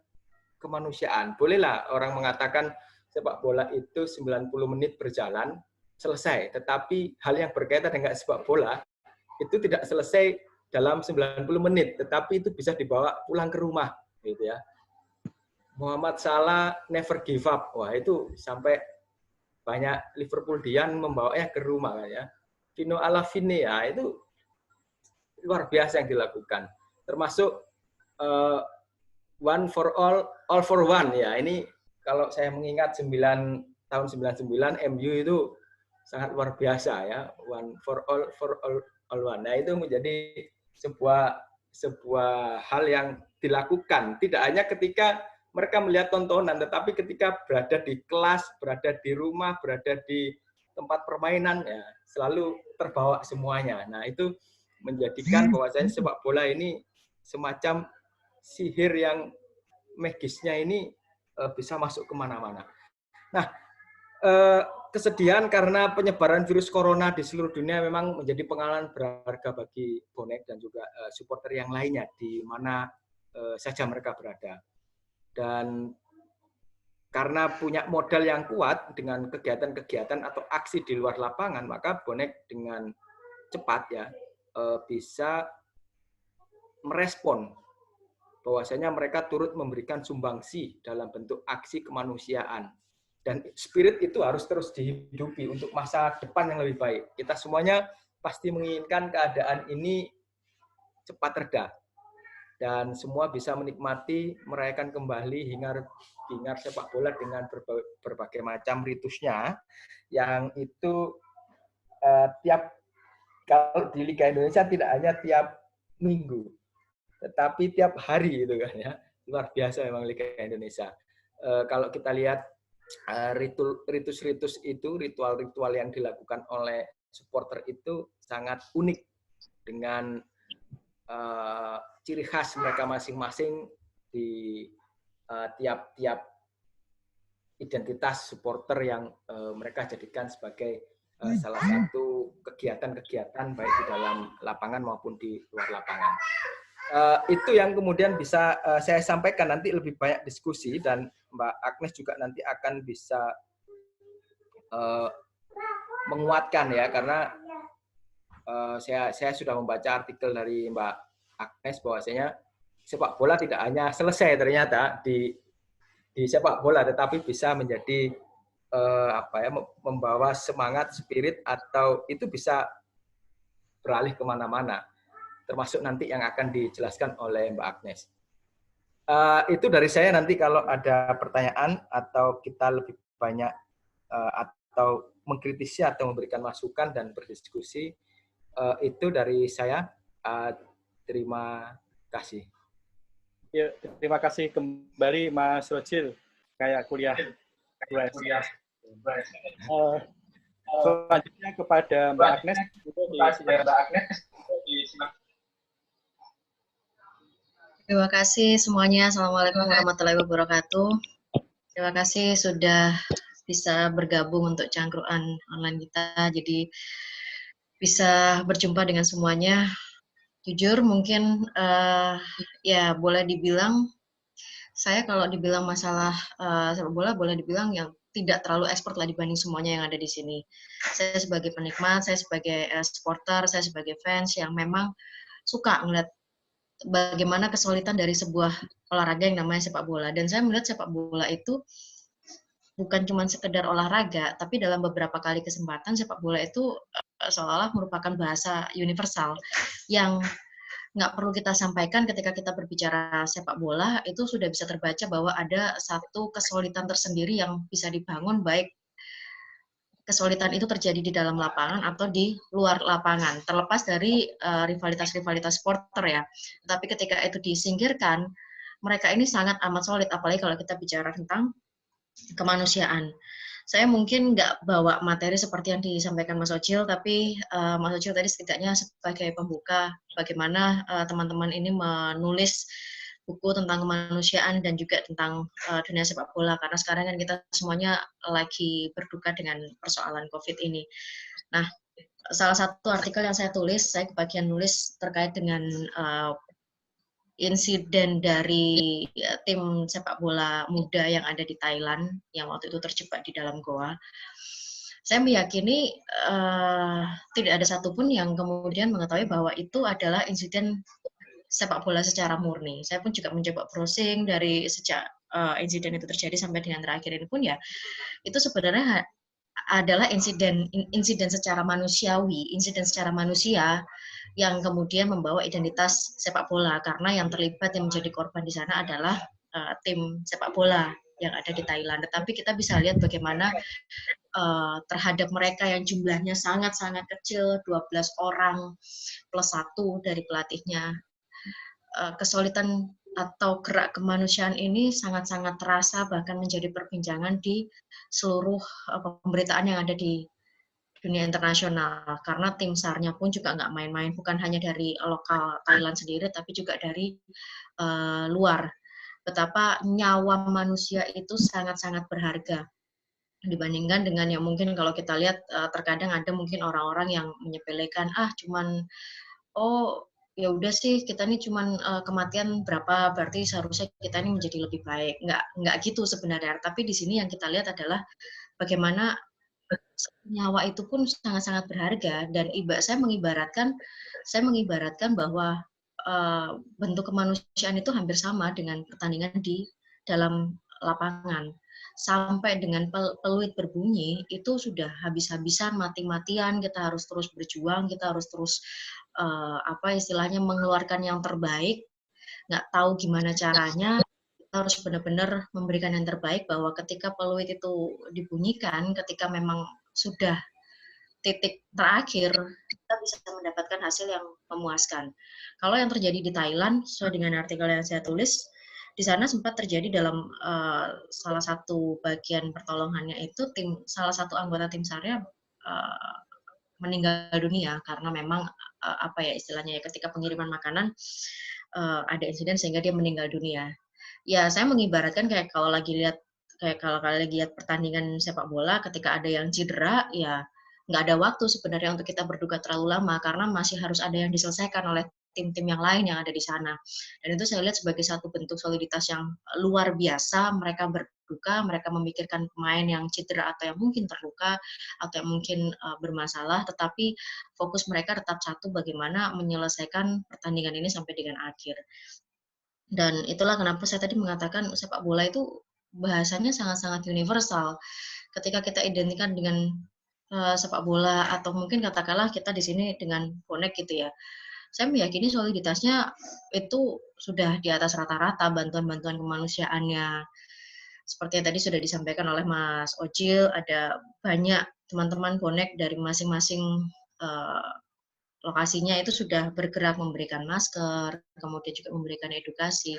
kemanusiaan. Bolehlah orang mengatakan sepak bola itu 90 menit berjalan, selesai. Tetapi hal yang berkaitan dengan sepak bola itu tidak selesai dalam 90 menit, tetapi itu bisa dibawa pulang ke rumah, gitu ya. Muhammad Salah never give up. Wah, itu sampai banyak Liverpoolian membawanya ke rumah ya. Vino Alavine ya, itu luar biasa yang dilakukan. Termasuk one for all for one ya. Ini kalau saya mengingat tahun 99 MU itu sangat luar biasa ya. One for all one. Nah, itu menjadi sebuah hal yang dilakukan tidak hanya ketika mereka melihat tontonan, tetapi ketika berada di kelas, berada di rumah, berada di tempat permainan, ya selalu terbawa semuanya. Nah, itu menjadikan bahwasanya sepak bola ini semacam sihir yang magisnya ini bisa masuk kemana-mana. Nah, kesedihan karena penyebaran virus corona di seluruh dunia memang menjadi pengalaman berharga bagi bonek dan juga supporter yang lainnya di mana saja mereka berada. Dan karena punya modal yang kuat dengan kegiatan-kegiatan atau aksi di luar lapangan, maka bonek dengan cepat ya bisa merespon bahwasanya mereka turut memberikan sumbangsi dalam bentuk aksi kemanusiaan Dan spirit itu harus terus dihidupi untuk masa depan yang lebih baik. Kita semuanya pasti menginginkan keadaan ini cepat reda dan semua bisa menikmati, merayakan kembali hingar sepak bola dengan berbagai macam ritusnya, yang itu kalau di Liga Indonesia tidak hanya tiap minggu, tetapi tiap hari gitu kan ya. Luar biasa memang Liga Indonesia. Kalau kita lihat ritus-ritus itu, ritual-ritual yang dilakukan oleh supporter itu sangat unik dengan ciri khas mereka masing-masing di tiap-tiap identitas supporter yang mereka jadikan sebagai salah satu kegiatan-kegiatan baik di dalam lapangan maupun di luar lapangan. Itu yang kemudian bisa saya sampaikan, nanti lebih banyak diskusi dan Mbak Agnes juga nanti akan bisa menguatkan ya, karena saya sudah membaca artikel dari Mbak Agnes bahwasanya sepak bola tidak hanya selesai ternyata di sepak bola, tetapi bisa menjadi membawa semangat, spirit, atau itu bisa beralih kemana-mana, termasuk nanti yang akan dijelaskan oleh Mbak Agnes. Itu dari saya, nanti kalau ada pertanyaan atau kita lebih banyak atau mengkritisi atau memberikan masukan dan berdiskusi, itu dari saya. Terima kasih. Ya, terima kasih kembali Mas Rojil, kayak kuliah. Selanjutnya kepada Mbak Agnes. Terima kasih semuanya. Assalamualaikum warahmatullahi wabarakatuh. Terima kasih sudah bisa bergabung untuk cangkruan online kita. Jadi bisa berjumpa dengan semuanya. Jujur mungkin ya boleh dibilang saya kalau dibilang masalah sepak bola boleh dibilang yang tidak terlalu expert lah dibanding semuanya yang ada di sini. Saya sebagai penikmat, saya sebagai supporter, saya sebagai fans yang memang suka ngeliat bagaimana kesulitan dari sebuah olahraga yang namanya sepak bola. Dan saya melihat sepak bola itu bukan cuma sekedar olahraga, tapi dalam beberapa kali kesempatan sepak bola itu seolah-olah merupakan bahasa universal yang nggak perlu kita sampaikan ketika kita berbicara sepak bola, itu sudah bisa terbaca bahwa ada satu kesulitan tersendiri yang bisa dibangun, baik kesulitan itu terjadi di dalam lapangan atau di luar lapangan, terlepas dari rivalitas-rivalitas supporter ya. Tapi ketika itu disingkirkan, mereka ini sangat amat solid, apalagi kalau kita bicara tentang kemanusiaan. Saya mungkin nggak bawa materi seperti yang disampaikan Mas Ojil, tapi Mas Ojil tadi setidaknya sebagai pembuka bagaimana teman-teman ini menulis buku tentang kemanusiaan dan juga tentang dunia sepak bola, karena sekarang kan kita semuanya lagi berduka dengan persoalan COVID ini. Nah, salah satu artikel yang saya tulis, saya kebagian nulis terkait dengan insiden dari tim sepak bola muda yang ada di Thailand yang waktu itu terjebak di dalam goa. Saya meyakini tidak ada satupun yang kemudian mengetahui bahwa itu adalah insiden sepak bola secara murni. Saya pun juga mencoba browsing dari sejak insiden itu terjadi sampai dengan terakhir ini pun ya, itu sebenarnya adalah insiden secara manusiawi, insiden secara manusia yang kemudian membawa identitas sepak bola, karena yang terlibat yang menjadi korban di sana adalah tim sepak bola yang ada di Thailand. Tetapi kita bisa lihat bagaimana terhadap mereka yang jumlahnya sangat-sangat kecil, 12 orang plus 1 dari pelatihnya, kesulitan atau gerak kemanusiaan ini sangat-sangat terasa, bahkan menjadi perbincangan di seluruh pemberitaan yang ada di dunia internasional, karena tim SAR-nya pun juga nggak main-main, bukan hanya dari lokal Thailand sendiri, tapi juga dari luar. Betapa nyawa manusia itu sangat-sangat berharga dibandingkan dengan yang mungkin kalau kita lihat terkadang ada mungkin orang-orang yang menyepelekan, cuman ya udah sih kita ini cuman kematian berapa, berarti seharusnya kita ini menjadi lebih baik. Nggak gitu sebenarnya. Tapi di sini yang kita lihat adalah bagaimana nyawa itu pun sangat-sangat berharga, dan saya mengibaratkan bahwa bentuk kemanusiaan itu hampir sama dengan pertandingan di dalam lapangan. sampai dengan peluit berbunyi itu sudah habis-habisan, mati-matian, kita harus terus berjuang, kita harus terus apa istilahnya mengeluarkan yang terbaik, nggak tahu gimana caranya, kita harus benar-benar memberikan yang terbaik bahwa ketika peluit itu dibunyikan, ketika memang sudah titik terakhir, kita bisa mendapatkan hasil yang memuaskan. Kalau yang terjadi di Thailand, sesuai dengan artikel yang saya tulis, di sana sempat terjadi dalam salah satu bagian pertolongannya itu salah satu anggota tim SARnya meninggal dunia karena memang apa ya istilahnya ya ketika pengiriman makanan ada insiden sehingga dia meninggal dunia. Ya saya mengibaratkan kayak kalau kalian lihat pertandingan sepak bola ketika ada yang cedera ya nggak ada waktu sebenarnya untuk kita berduka terlalu lama karena masih harus ada yang diselesaikan oleh tim-tim yang lain yang ada di sana. Dan itu saya lihat sebagai satu bentuk soliditas yang luar biasa. Mereka berduka, mereka memikirkan pemain yang cedera atau yang mungkin terluka atau yang mungkin bermasalah, tetapi fokus mereka tetap satu bagaimana menyelesaikan pertandingan ini sampai dengan akhir. Dan itulah kenapa saya tadi mengatakan sepak bola itu bahasanya sangat-sangat universal. Ketika kita identikan dengan sepak bola atau mungkin katakanlah kita di sini dengan bonek gitu ya. Saya meyakini soliditasnya itu sudah di atas rata-rata bantuan-bantuan kemanusiaannya. Seperti yang tadi sudah disampaikan oleh Mas Ojil, ada banyak teman-teman bonek dari masing-masing lokasinya itu sudah bergerak memberikan masker, kemudian juga memberikan edukasi,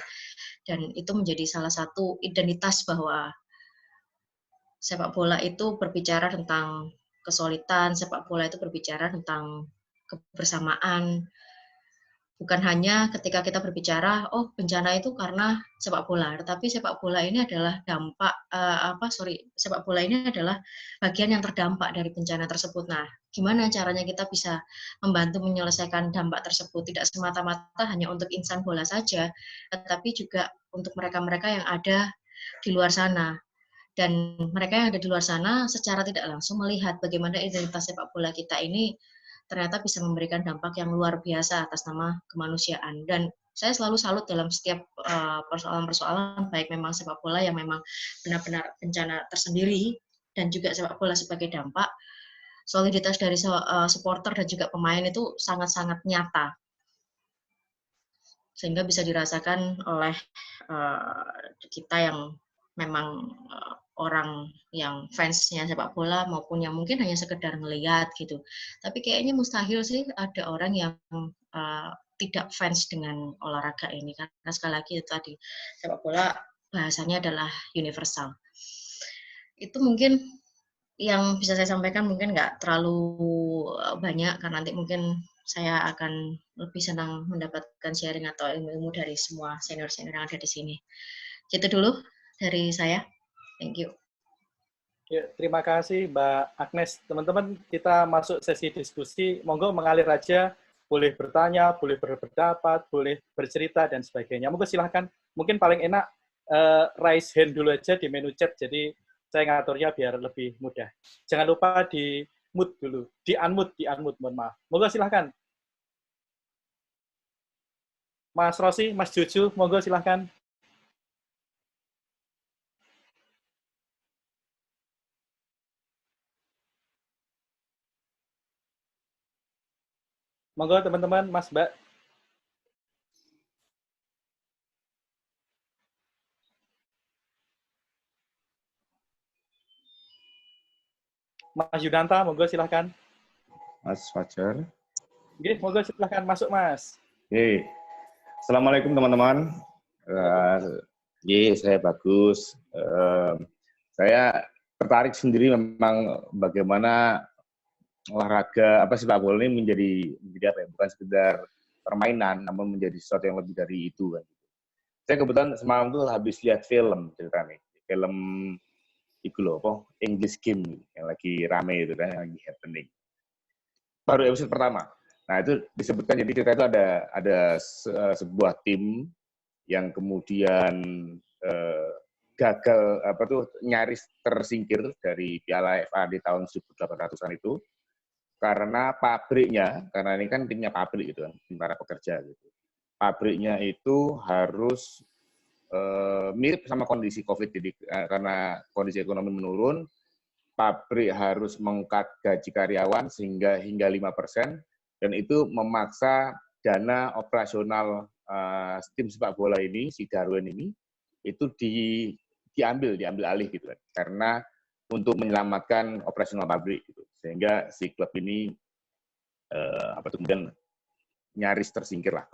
dan itu menjadi salah satu identitas bahwa sepak bola itu berbicara tentang kesulitan, sepak bola itu berbicara tentang kebersamaan. Bukan hanya ketika kita berbicara, oh bencana itu karena sepak bola, tetapi sepak bola ini adalah sepak bola ini adalah bagian yang terdampak dari bencana tersebut. Nah, gimana caranya kita bisa membantu menyelesaikan dampak tersebut? Tidak semata-mata hanya untuk insan bola saja, tetapi juga untuk mereka-mereka yang ada di luar sana. Dan mereka yang ada di luar sana secara tidak langsung melihat bagaimana identitas sepak bola kita ini ternyata bisa memberikan dampak yang luar biasa atas nama kemanusiaan. Dan saya selalu salut dalam setiap persoalan-persoalan, baik memang sepak bola yang memang benar-benar bencana tersendiri, dan juga sepak bola sebagai dampak, soliditas dari supporter dan juga pemain itu sangat-sangat nyata. Sehingga bisa dirasakan oleh kita yang memang orang yang fansnya sepak bola maupun yang mungkin hanya sekedar melihat gitu. Tapi kayaknya mustahil sih ada orang yang tidak fans dengan olahraga ini karena sekali lagi itu tadi sepak bola bahasanya adalah universal. Itu mungkin yang bisa saya sampaikan mungkin nggak terlalu banyak karena nanti mungkin saya akan lebih senang mendapatkan sharing atau ilmu-ilmu dari semua senior-senior yang ada di sini. Itu dulu dari saya. Thank you. Ya, terima kasih Mbak Agnes. Teman-teman, kita masuk sesi diskusi. Monggo mengalir aja, boleh bertanya, boleh berpendapat, boleh bercerita, dan sebagainya. Monggo silahkan. Mungkin paling enak raise hand dulu aja di menu chat, jadi saya ngaturnya biar lebih mudah. Jangan lupa di mute dulu. Di unmute, mohon maaf. Monggo silahkan. Mas Rosi, Mas Juju, monggo silahkan. Monggo teman-teman, Mas Mbak. Mas Yunanta, monggo silahkan. Mas Fajar. Oke, monggo silahkan masuk, Mas. Oke. Assalamualaikum teman-teman. Saya bagus. Saya tertarik sendiri memang bagaimana olahraga sepak bola ini menjadi bukan sekedar permainan, namun menjadi sesuatu yang lebih dari itu kan. Saya kebetulan semalam tuh habis lihat film ceritanya, film itu loh, English Game yang lagi rame itu kan, yang lagi happening. Baru episode pertama. Nah itu disebutkan jadi cerita itu ada sebuah tim yang kemudian gagal nyaris tersingkir dari Piala FA di tahun 1800-an itu karena ini kan timnya pabrik gitu kan, tim para pekerja gitu. Pabriknya itu harus mirip sama kondisi COVID. Jadi karena kondisi ekonomi menurun, pabrik harus mengkat gaji karyawan hingga 5%, dan itu memaksa dana operasional tim sepak bola ini, si Darwin ini, itu diambil alih gitu kan, karena untuk menyelamatkan operasional pabrik gitu. Sehingga si klub ini kemudian nyaris tersingkir lah.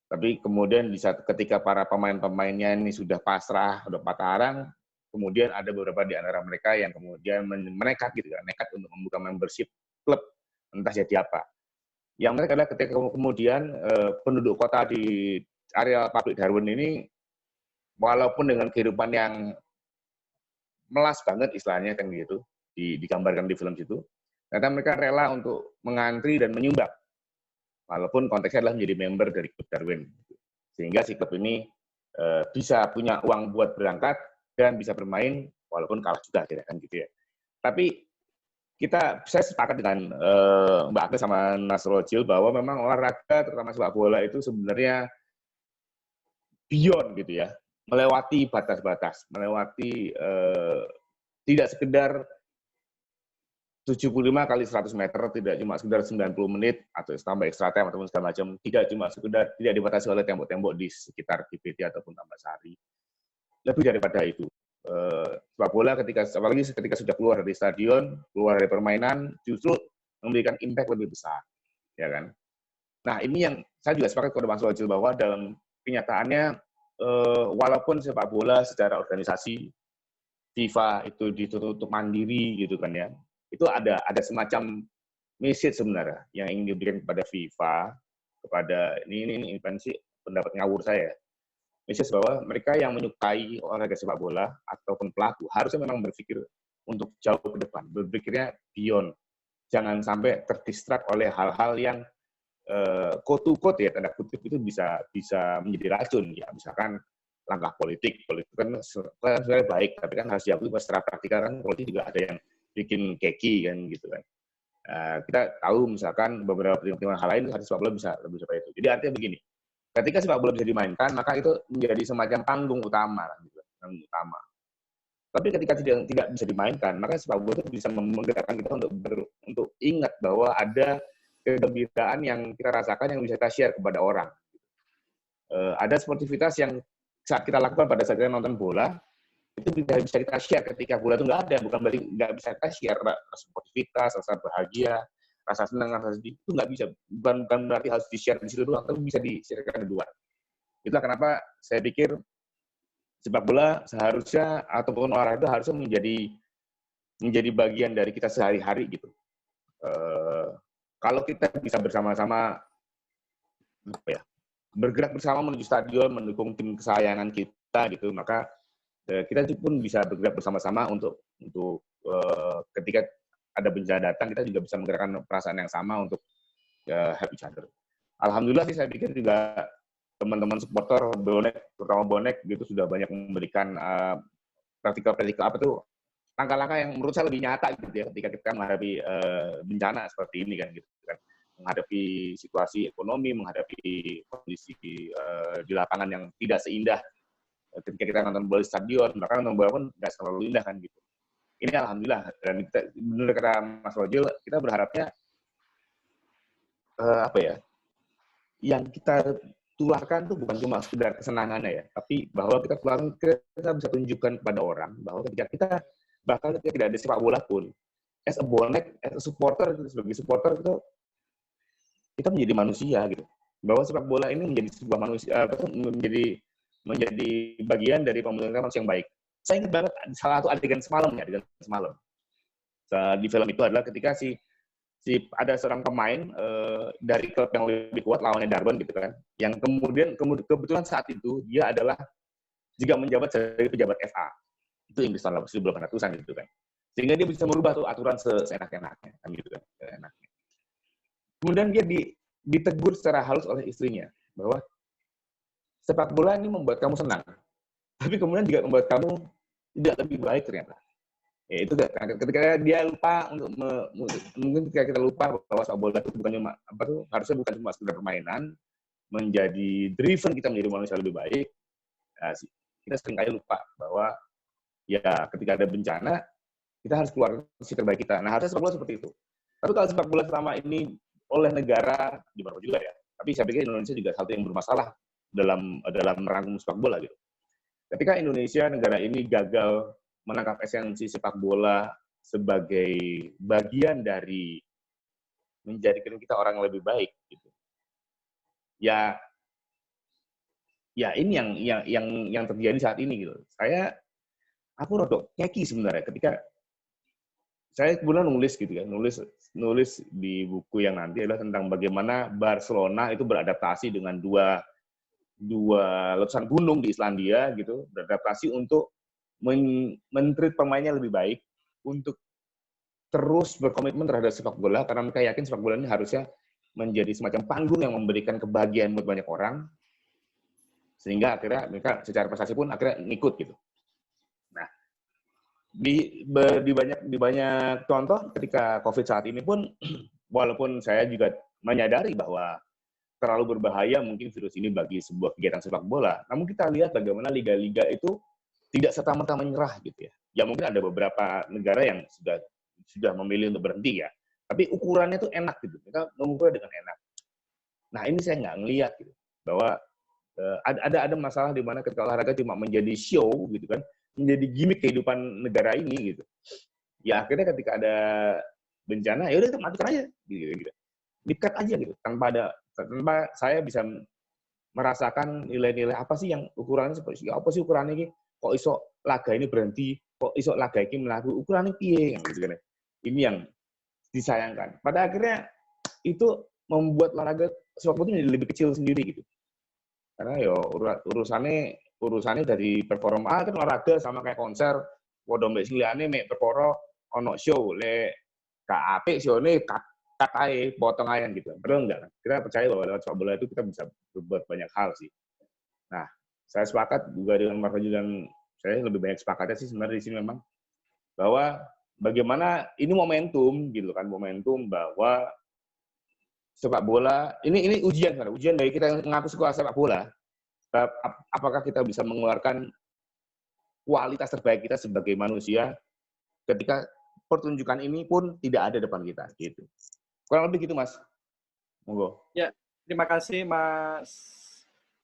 Tapi kemudian di saat ketika para pemain-pemainnya ini sudah pasrah, sudah patah arang, kemudian ada beberapa di antara mereka yang kemudian menekat gitu kan, nekat untuk membuka membership klub, entah jadi apa. Yang mereka adalah ketika kemudian penduduk kota di area pabrik Darwin ini, walaupun dengan kehidupan yang melas banget istilahnya kan gitu, digambarkan di film situ, ternyata mereka rela untuk mengantri dan menyumbang, walaupun konteksnya adalah menjadi member dari klub Darwin. Sehingga si klub ini bisa punya uang buat berangkat dan bisa bermain walaupun kalah juga kan gitu ya. Tapi saya sepakat dengan Mbak Agnes sama Mas Rojil bahwa memang olahraga, terutama sepak bola itu sebenarnya beyond gitu ya, melewati batas-batas, melewati tidak sekedar 75 kali 100 meter, tidak cuma sekedar 90 menit atau tambah extra time ataupun segala macam, tidak cuma sekedar tidak dibatasi oleh tembok-tembok di sekitar GPT ataupun Tambak Sari. Lebih daripada itu. Sepak bola apalagi ketika sudah keluar dari stadion, keluar dari permainan, justru memberikan impact lebih besar, ya kan? Nah, ini yang saya juga sepakat kepada Mas Wajil bahwa dalam kenyataannya walaupun sepak bola secara organisasi FIFA itu ditutup untuk mandiri gitu kan ya, itu ada semacam message sebenarnya yang ingin diberikan kepada FIFA, kepada ini pendapat ngawur saya. Message bahwa mereka yang menyukai olahraga sepak bola ataupun pelaku harusnya memang berpikir untuk jauh ke depan, berpikirnya beyond. Jangan sampai terdistract oleh hal-hal yang quote to quote ya, tanda kutip itu bisa menjadi racun ya. Misalkan langkah politik kan sebenarnya baik, tapi kan harus diakui secara praktikal kan politik juga ada yang bikin keki kan gitu kan. Kita tahu misalkan beberapa pertimbangan hal lain harus sepak bola bisa lebih seperti itu. Jadi artinya begini, ketika sepak bola bisa dimainkan, maka itu menjadi semacam panggung utama, gitu, panggung utama. Tapi ketika tidak bisa dimainkan, maka sepak bola itu bisa menggerakkan kita untuk ingat bahwa ada kegembiraan yang kita rasakan yang bisa kita share kepada orang. Ada sportivitas yang saat kita lakukan pada saat kita nonton bola, itu bisa kita share ketika bola itu nggak ada, bukan berarti nggak bisa kita share rasa sportivitas, rasa bahagia, rasa senang, rasa sedih, itu nggak bisa, bukan berarti harus di-share di situ doang, tapi bisa di-share-kan di luar. Itulah kenapa saya pikir sepak bola seharusnya ataupun olahraga harusnya menjadi bagian dari kita sehari-hari gitu. Kalau kita bisa bersama-sama bergerak bersama menuju stadion, mendukung tim kesayangan kita gitu, maka kita pun bisa bergerak bersama-sama untuk ketika ada bencana datang, kita juga bisa menggerakkan perasaan yang sama untuk help each other. Alhamdulillah sih saya pikir juga teman-teman supporter bonek, terutama bonek gitu sudah banyak memberikan praktikal apa tuh langkah-langkah yang menurut saya lebih nyata gitu ya ketika kita menghadapi bencana seperti ini kan gitu kan, menghadapi situasi ekonomi, menghadapi kondisi di lapangan yang tidak seindah ketika kita nonton bola di stadion, bahkan nonton bola pun nggak selalu indah kan gitu. Ini alhamdulillah, dan kita, benar kata Mas Rojil, kita berharapnya yang kita tularkan tuh bukan cuma sekedar kesenangannya ya, tapi bahwa kita bisa tunjukkan kepada orang bahwa ketika kita bahkan ketika tidak ada sepak bola pun, as a bonek, as a supporter, sebagai supporter kita menjadi manusia gitu. Bahwa sepak bola ini menjadi sebuah manusia, menjadi bagian dari pembentukan manusia yang baik. Saya ingat banget salah satu adegan semalam. Di film itu adalah ketika ada seorang pemain dari klub yang lebih kuat lawannya Darwin gitu kan, yang kemudian kebetulan saat itu dia adalah juga menjabat sebagai pejabat FA. Itu Inggris tahun 1800-an gitu kan. Sehingga dia bisa merubah tuh aturan seenak-enaknya kan gitu kan. Kemudian dia ditegur secara halus oleh istrinya bahwa sepak bola ini membuat kamu senang, tapi kemudian juga membuat kamu tidak lebih baik ternyata. Ya, itu ketika dia lupa mungkin ketika kita lupa bahwa sepak bola itu bukan cuma harusnya bukan cuma sekedar permainan, menjadi driven kita menjadi manusia lebih baik. kita seringkali lupa bahwa ya ketika ada bencana kita harus keluar sisi terbaik kita. Nah, harusnya sepak bola seperti itu. Tapi kalau sepak bola selama ini oleh negara di mana juga ya. Tapi saya pikir Indonesia juga satu yang bermasalah dalam merangkum sepak bola gitu. Ketika Indonesia negara ini gagal menangkap esensi sepak bola sebagai bagian dari menjadikan kita orang yang lebih baik gitu. Ya ini yang terjadi saat ini gitu. Aku rodok keki sebenarnya ketika saya kebetulan nulis gitu kan, nulis di buku yang nanti adalah tentang bagaimana Barcelona itu beradaptasi dengan dua letusan gunung di Islandia gitu, beradaptasi untuk men-treat pemainnya lebih baik, untuk terus berkomitmen terhadap sepak bola karena mereka yakin sepak bola ini harusnya menjadi semacam panggung yang memberikan kebahagiaan buat banyak orang, sehingga akhirnya mereka secara prestasi pun akhirnya ngikut gitu. Nah, di banyak contoh ketika COVID saat ini pun, walaupun saya juga menyadari bahwa terlalu berbahaya mungkin virus ini bagi sebuah kegiatan sepak bola, namun kita lihat bagaimana liga-liga itu tidak serta-merta menyerah gitu ya. Ya mungkin ada beberapa negara yang sudah memilih untuk berhenti ya, tapi ukurannya tuh enak gitu, mereka mengukurnya dengan enak. Nah ini saya nggak ngelihat gitu, bahwa ada masalah di mana ketika olahraga cuma menjadi show gitu kan, menjadi gimmick kehidupan negara ini gitu. Ya akhirnya ketika ada bencana ya udah kita matikan aja gitu. Dikat aja gitu, tanpa saya bisa merasakan nilai-nilai apa sih yang ukurannya seperti apa sih ukurannya ini, kok iso laga ini berhenti, kok iso laga ini melaku, ukurannya piye gitu kan. Ini yang disayangkan. Pada akhirnya itu membuat olahraga sepak bola ini lebih kecil sendiri gitu. Karena ya urusannya dari performa kan olahraga sama kayak konser, padha mbek liyane mek perkara ono show le gak apik showne cut ae potong ae gitu. Padahal enggak. Kita percaya bahwa lewat sepak bola itu kita bisa berbuat banyak hal sih. Nah, saya sepakat juga dengan Mas Fajri dan saya lebih banyak sepakatnya sih sebenarnya di sini memang bahwa bagaimana ini momentum gitu kan, momentum bahwa sepak bola ini ujian bagi kita yang mengaku suka sepak bola. Apakah kita bisa mengeluarkan kualitas terbaik kita sebagai manusia ketika pertunjukan ini pun tidak ada depan kita gitu. Kurang lebih gitu, Mas. Monggo. Ya, terima kasih Mas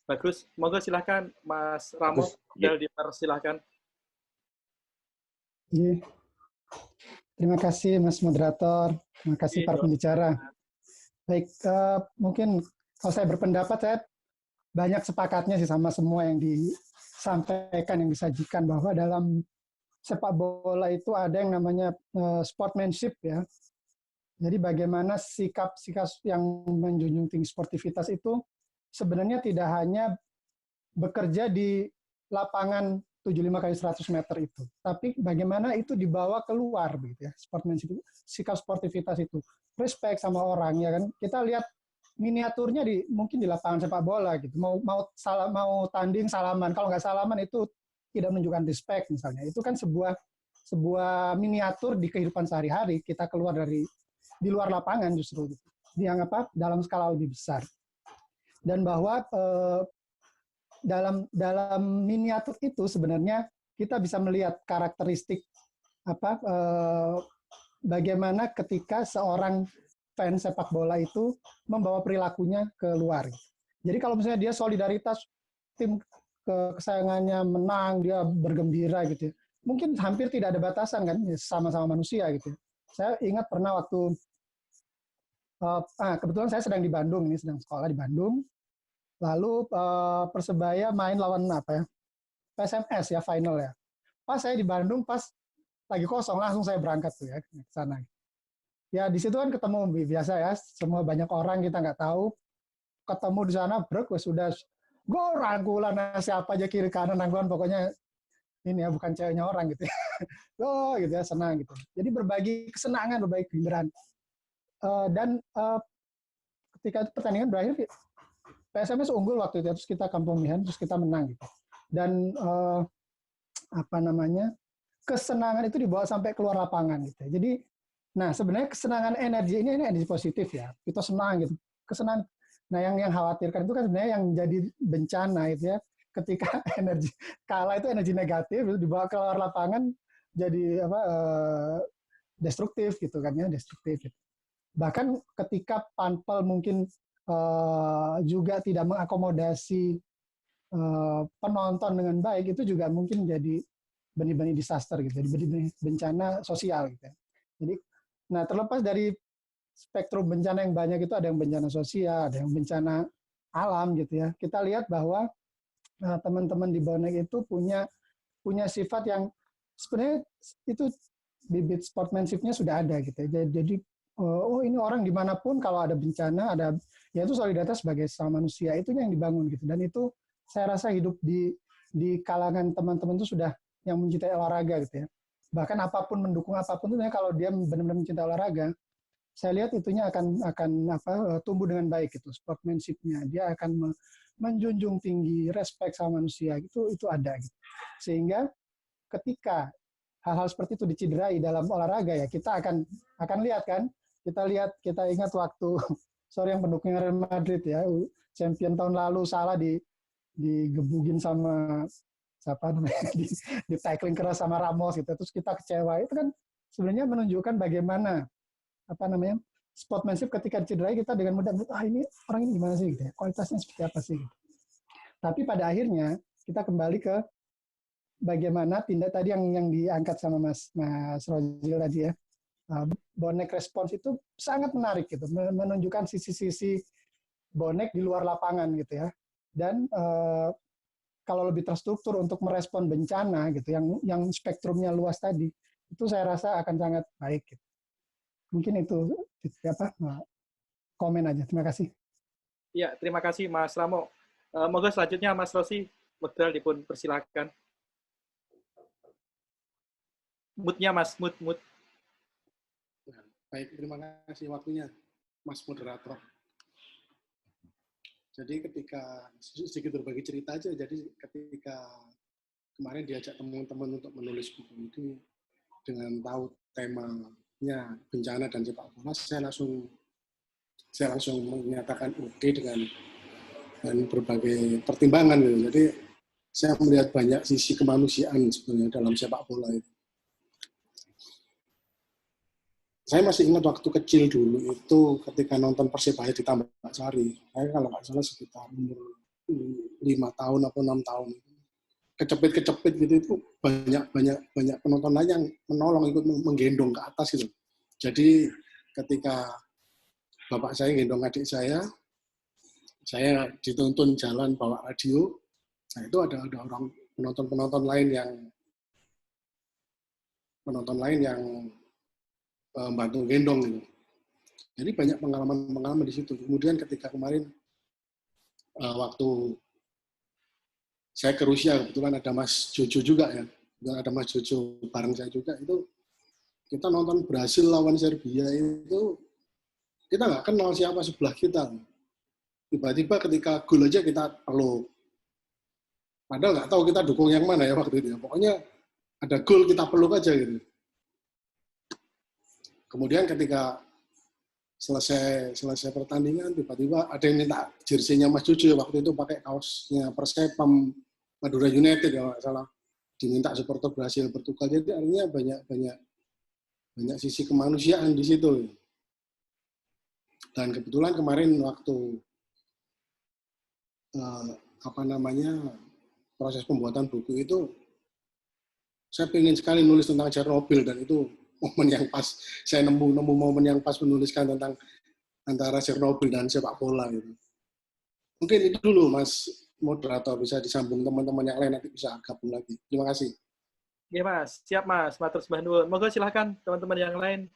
Bagus. Monggo silahkan Mas Ramo, dipersilahkan. Iya. Terima kasih Mas Moderator, terima kasih para pembicara. Baik, mungkin kalau saya berpendapat, saya banyak sepakatnya sih sama semua yang disampaikan, yang disajikan, bahwa dalam sepak bola itu ada yang namanya sportsmanship ya. Jadi bagaimana sikap-sikap yang menjunjung tinggi sportivitas itu sebenarnya tidak hanya bekerja di lapangan 75x100 meter itu, tapi bagaimana itu dibawa keluar begitu ya, sportsmanship itu, sikap sportivitas itu, respect sama orang ya kan. Kita lihat miniaturnya mungkin di lapangan sepak bola gitu, mau tanding salaman, kalau nggak salaman itu tidak menunjukkan respect misalnya. Itu kan sebuah miniatur di kehidupan sehari-hari, kita keluar di luar lapangan justru gitu, yang dalam skala lebih besar. Dan bahwa dalam miniatur itu sebenarnya kita bisa melihat karakteristik bagaimana ketika seorang fans sepak bola itu membawa perilakunya keluar. Jadi kalau misalnya dia solidaritas, tim kesayangannya menang, dia bergembira gitu, mungkin hampir tidak ada batasan kan, sama-sama manusia gitu. Saya ingat pernah waktu kebetulan saya sedang di Bandung, ini sedang sekolah di Bandung. Lalu Persebaya main lawan PSMS ya, final ya. Pas saya di Bandung, pas lagi kosong, langsung saya berangkat tuh ya ke sana. Ya di situ kan ketemu biasa ya, semua banyak orang kita nggak tahu. Ketemu di sana, sudah gue rangkulan siapa aja kiri kanan rangkulan, pokoknya ini ya bukan ceweknya orang gitu. Gitu ya, senang gitu. Jadi berbagi kesenangan, berbagi kegembiraan. Dan ketika pertandingan berakhir, PSMS unggul waktu itu, terus kita kampungian, terus kita menang gitu. Dan kesenangan itu dibawa sampai keluar lapangan gitu. Jadi, nah sebenarnya kesenangan energi ini energi positif ya. Kita senang gitu, kesenangan. Nah yang khawatirkan itu kan sebenarnya yang jadi bencana itu ya, ketika energi kalah itu energi negatif dibawa ke luar lapangan jadi destruktif gitu kan ya, destruktif. Bahkan ketika panpel mungkin juga tidak mengakomodasi penonton dengan baik, itu juga mungkin jadi benih-benih disaster gitu, jadi benih-benih bencana sosial gitu. Jadi, nah terlepas dari spektrum bencana yang banyak itu, ada yang bencana sosial, ada yang bencana alam gitu ya. Kita lihat bahwa teman-teman di Bonek itu punya sifat yang sebenarnya itu bibit sportsmanship-nya sudah ada gitu ya. Jadi oh ini orang dimanapun kalau ada bencana, ada ya itu solidaritas sebagai sesama manusia, itu yang dibangun gitu. Dan itu saya rasa hidup di kalangan teman-teman itu sudah yang mencintai olahraga gitu ya. Bahkan apapun, mendukung apapun itu, kalau dia benar-benar mencintai olahraga, saya lihat itunya akan tumbuh dengan baik gitu, sportsmanship-nya. Dia akan menjunjung tinggi respect sama manusia, itu ada gitu. Sehingga ketika hal-hal seperti itu diciderai dalam olahraga ya, kita akan lihat kan, kita ingat waktu yang pendukung Real Madrid ya, champion tahun lalu salah digebugin sama siapa namanya, di tackling keras sama Ramos gitu, terus kita kecewa. Itu kan sebenarnya menunjukkan bagaimana sportsmanship ketika dicederai, kita dengan mudah ini orang ini gimana sih gitu ya, kualitasnya seperti apa sih gitu. Tapi pada akhirnya kita kembali ke bagaimana tindak tadi yang diangkat sama Mas Rozil tadi ya, Bonek Response itu sangat menarik gitu, menunjukkan sisi-sisi bonek di luar lapangan gitu ya. Dan kalau lebih terstruktur untuk merespon bencana gitu, yang spektrumnya luas tadi, itu saya rasa akan sangat baik gitu. Mungkin itu komen aja. Terima kasih. Ya, terima kasih Mas Ramo. Moga selanjutnya Mas Rosi, modal dipun persilakan. Mood-nya Mas, mood. Baik, terima kasih waktunya Mas Moderator. Jadi ketika, sedikit berbagi cerita aja, jadi ketika kemarin diajak teman-teman untuk menulis buku itu, dengan tahu temanya bencana dan sepak bola, saya langsung menyatakan oke dengan berbagai pertimbangan gitu. Jadi saya melihat banyak sisi kemanusiaan sebenarnya dalam sepak bola itu. Saya masih ingat waktu kecil dulu itu ketika nonton Persebaya di Tambakasari. Saya kalau nggak salah sekitar umur 5 tahun atau 6 tahun. Kecepit-kecepit gitu, itu banyak penonton lain yang menolong, ikut menggendong ke atas gitu. Jadi ketika bapak saya gendong adik saya dituntun jalan bawa radio. Nah itu ada orang penonton lain yang bantu gendong gitu. Jadi banyak pengalaman di situ. Kemudian ketika kemarin waktu saya ke Rusia, kebetulan ada Mas Jojo juga ya, ada Mas Jojo bareng saya juga, itu kita nonton Brasil lawan Serbia itu, kita nggak kenal siapa sebelah kita. Tiba-tiba ketika gol aja kita peluk. Padahal nggak tahu kita dukung yang mana ya waktu itu. Pokoknya ada gol kita peluk aja gitu. Kemudian ketika selesai pertandingan, tiba-tiba ada yang minta jersey-nya Mas Jojo waktu itu, pakai kaosnya Persepam Madura United ya nggak salah, diminta supporter Brasil bertukar. Jadi artinya banyak sisi kemanusiaan di situ. Dan kebetulan kemarin waktu proses pembuatan buku itu, saya ingin sekali nulis tentang Chernobyl, dan itu momen yang pas, saya nemu momen yang pas menuliskan tentang antara Chernobyl dan sepak bola gitu. Mungkin itu dulu Mas Moderator, bisa disambung teman-teman yang lain, nanti bisa gabung lagi. Terima kasih. Iya Mas, siap Mas, matur sembah nuwun. Moga silahkan teman-teman yang lain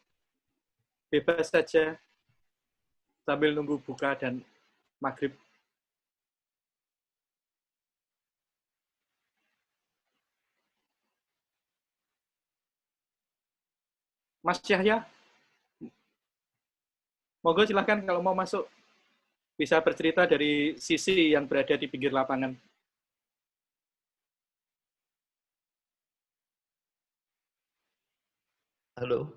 bebas saja sambil nunggu buka dan maghrib. Mas Yahya, moga silahkan kalau mau masuk, bisa bercerita dari sisi yang berada di pinggir lapangan. Halo.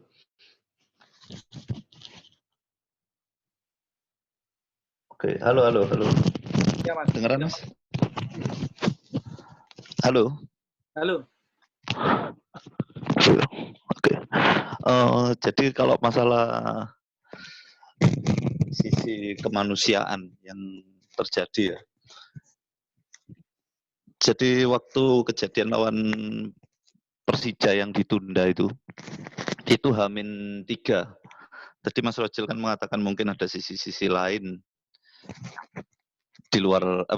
Oke, halo. Ya Mas. Dengaran Mas? Halo. Halo. Oke. Jadi kalau masalah sisi kemanusiaan yang terjadi ya. Jadi waktu kejadian lawan Persija yang ditunda itu H-3. Tadi Mas Rojil kan mengatakan mungkin ada sisi-sisi lain di luar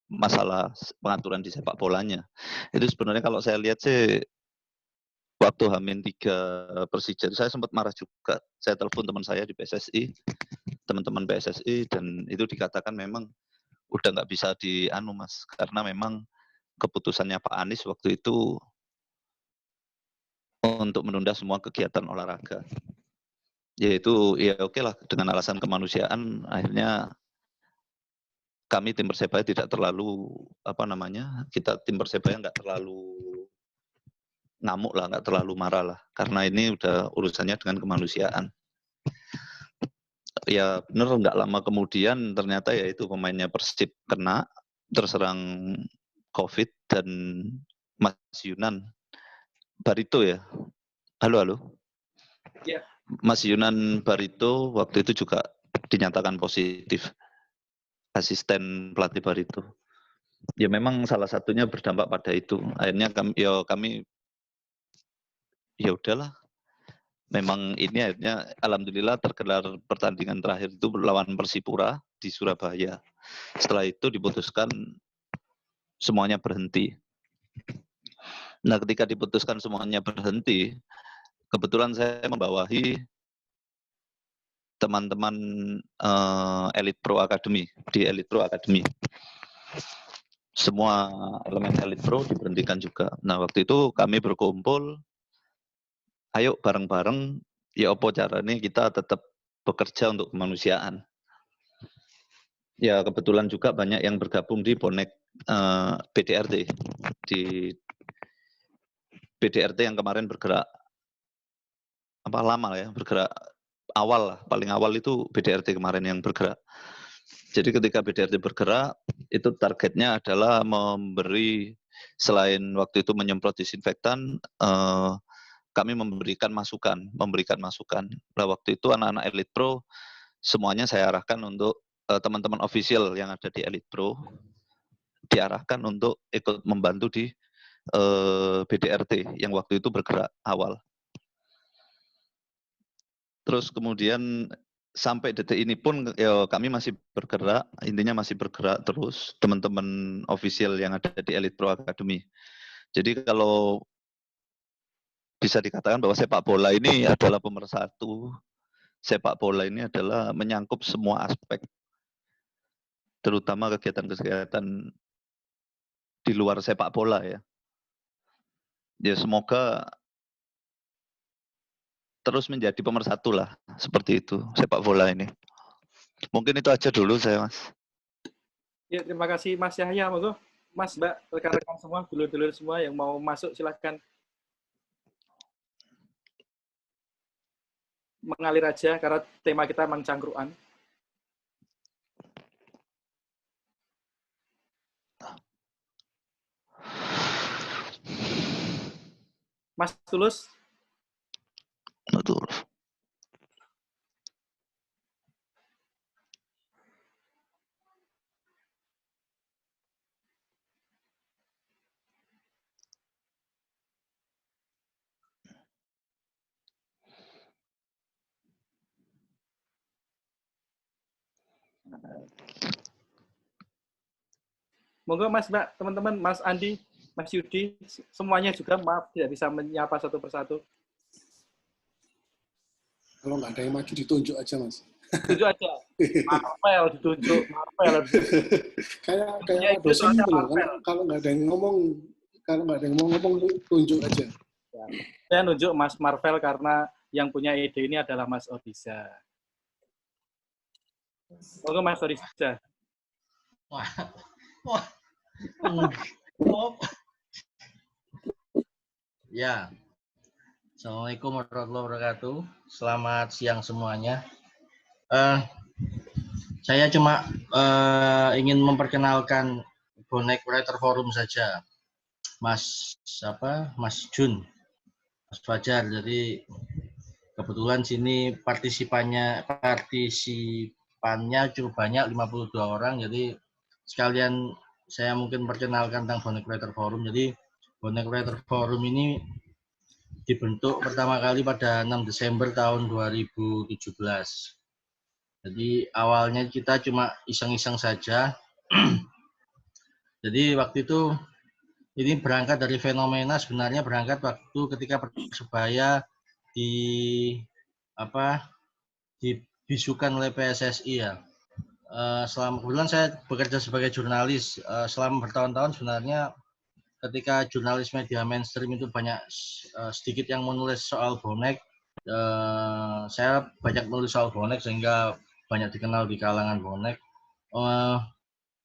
masalah pengaturan di sepak bolanya. Itu sebenarnya kalau saya lihat sih waktu H-3 Persija, saya sempat marah juga. Saya telepon teman saya di PSSI, teman-teman PSSI, dan itu dikatakan memang udah nggak bisa Mas, karena memang keputusannya Pak Anies waktu itu untuk menunda semua kegiatan olahraga. Yaitu ya oke lah, dengan alasan kemanusiaan, akhirnya kami tim Persebaya tidak terlalu kita tim Persebaya nggak terlalu ngamuk lah, nggak terlalu marah lah, karena ini udah urusannya dengan kemanusiaan. Ya benar, nggak lama kemudian ternyata ya itu pemainnya Persib kena terserang COVID, dan Mas Yunan Barito ya. Halo. Ya. Mas Yunan Barito waktu itu juga dinyatakan positif, asisten pelatih Barito. Ya memang salah satunya berdampak pada itu. Akhirnya kami ya udahlah. Memang ini akhirnya alhamdulillah tergelar pertandingan terakhir itu lawan Persipura di Surabaya. Setelah itu diputuskan semuanya berhenti. Nah, ketika diputuskan semuanya berhenti, kebetulan saya membawahi teman-teman Elite Pro Academy, di Elite Pro Academy. Semua elemen Elite Pro diberhentikan juga. Nah, waktu itu kami berkumpul, ayo bareng-bareng, ya apa caranya kita tetap bekerja untuk kemanusiaan. Ya kebetulan juga banyak yang bergabung di bonek BDRT. Di BDRT yang kemarin bergerak bergerak awal lah, paling awal itu BDRT kemarin yang bergerak. Jadi ketika BDRT bergerak, itu targetnya adalah memberi, selain waktu itu menyemprot disinfektan, kami memberikan masukan. Nah, waktu itu anak-anak Elite Pro semuanya saya arahkan untuk teman-teman official yang ada di Elite Pro diarahkan untuk ikut membantu di BDRT yang waktu itu bergerak awal. Terus kemudian sampai detik ini pun ya kami masih bergerak, intinya masih bergerak terus teman-teman official yang ada di Elite Pro Academy. Jadi kalau bisa dikatakan bahwa sepak bola ini adalah pemersatu, sepak bola ini adalah menyangkup semua aspek, terutama kegiatan-kegiatan di luar sepak bola ya. Ya semoga terus menjadi pemersatu lah, seperti itu sepak bola ini. Mungkin itu aja dulu saya, Mas. Ya, terima kasih Mas Yahya. Monggo, Mas, Mbak, rekan-rekan semua, dulur-dulur semua yang mau masuk silahkan mengalir aja karena tema kita memang cangkruan. Mas Tulus. Betul. Monggo Mas, Mbak, teman-teman, Mas Andi, Mas Yudi, semuanya juga maaf tidak bisa menyapa satu persatu. Kalau nggak ada yang maju ditunjuk aja, Mas. Tunjuk aja. Marvel ditunjuk, Marvel. Kayak dosen gitu loh. Kalau nggak ada yang ngomong, tunjuk aja. Ya. Saya nunjuk Mas Marvel karena yang punya ide ini adalah Mas Odisa. Monggo Mas Odisa. Wah. Ya. Assalamualaikum warahmatullahi wabarakatuh. Selamat siang semuanya. Saya cuma ingin memperkenalkan bonek Writer Forum saja. Mas Jun, Mas Fajar. Jadi kebetulan sini partisipannya cukup banyak, 52 orang. Jadi sekalian saya mungkin perkenalkan tentang Bonek Writer Forum. Jadi Bonek Writer Forum ini dibentuk pertama kali pada 6 Desember tahun 2017. Jadi awalnya kita cuma iseng-iseng saja. Jadi waktu itu ini berangkat dari fenomena, sebenarnya berangkat waktu ketika Persebaya dibisukan oleh PSSI ya. Selama kebetulan saya bekerja sebagai jurnalis, selama bertahun-tahun sebenarnya ketika jurnalis media mainstream itu banyak sedikit yang menulis soal bonek, saya banyak menulis soal bonek sehingga banyak dikenal di kalangan bonek.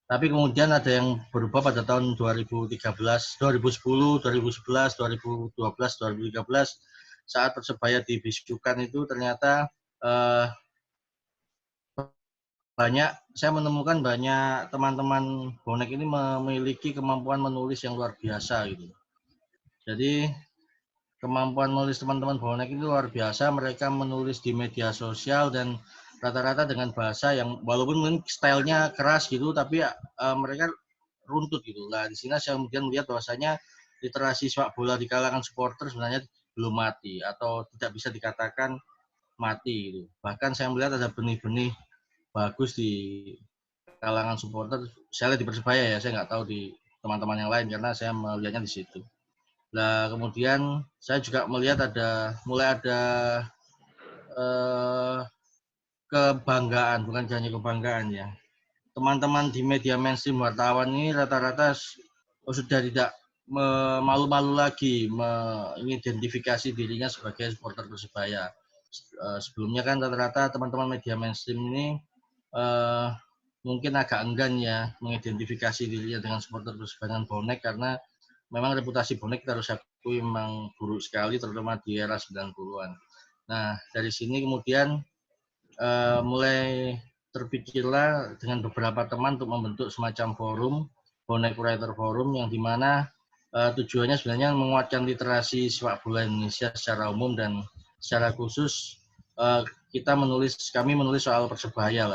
Tapi kemudian ada yang berubah pada tahun 2013, 2010, 2011, 2012, 2013 saat Persebaya dibisukan itu ternyata saya menemukan banyak teman-teman bonek ini memiliki kemampuan menulis yang luar biasa gitu. Jadi kemampuan menulis teman-teman bonek itu luar biasa, mereka menulis di media sosial dan rata-rata dengan bahasa yang walaupun mungkin stylenya keras gitu, tapi mereka runtut gitu. Nah, di sini saya kemudian melihat bahwasanya literasi sepak bola di kalangan supporter sebenarnya belum mati atau tidak bisa dikatakan mati gitu. Bahkan saya melihat ada benih-benih bagus di kalangan supporter. Saya lihat di Persebaya ya, saya nggak tahu di teman-teman yang lain karena saya melihatnya di situ. Nah, kemudian saya juga melihat mulai ada kebanggaan, bukan hanya kebanggaan ya. Teman-teman di media mainstream wartawan ini rata-rata sudah tidak malu-malu lagi mengidentifikasi dirinya sebagai supporter Persebaya. Sebelumnya kan rata-rata teman-teman media mainstream ini mungkin agak enggan ya mengidentifikasi dirinya dengan supporter Persebaya dengan bonek karena memang reputasi bonek kita harus akui memang buruk sekali terutama di era 90-an. Nah, dari sini kemudian mulai terpikirlah dengan beberapa teman untuk membentuk semacam forum, Bonek Writer Forum, yang dimana tujuannya sebenarnya menguatkan literasi sepak bola Indonesia secara umum dan secara khusus kami menulis soal Persebaya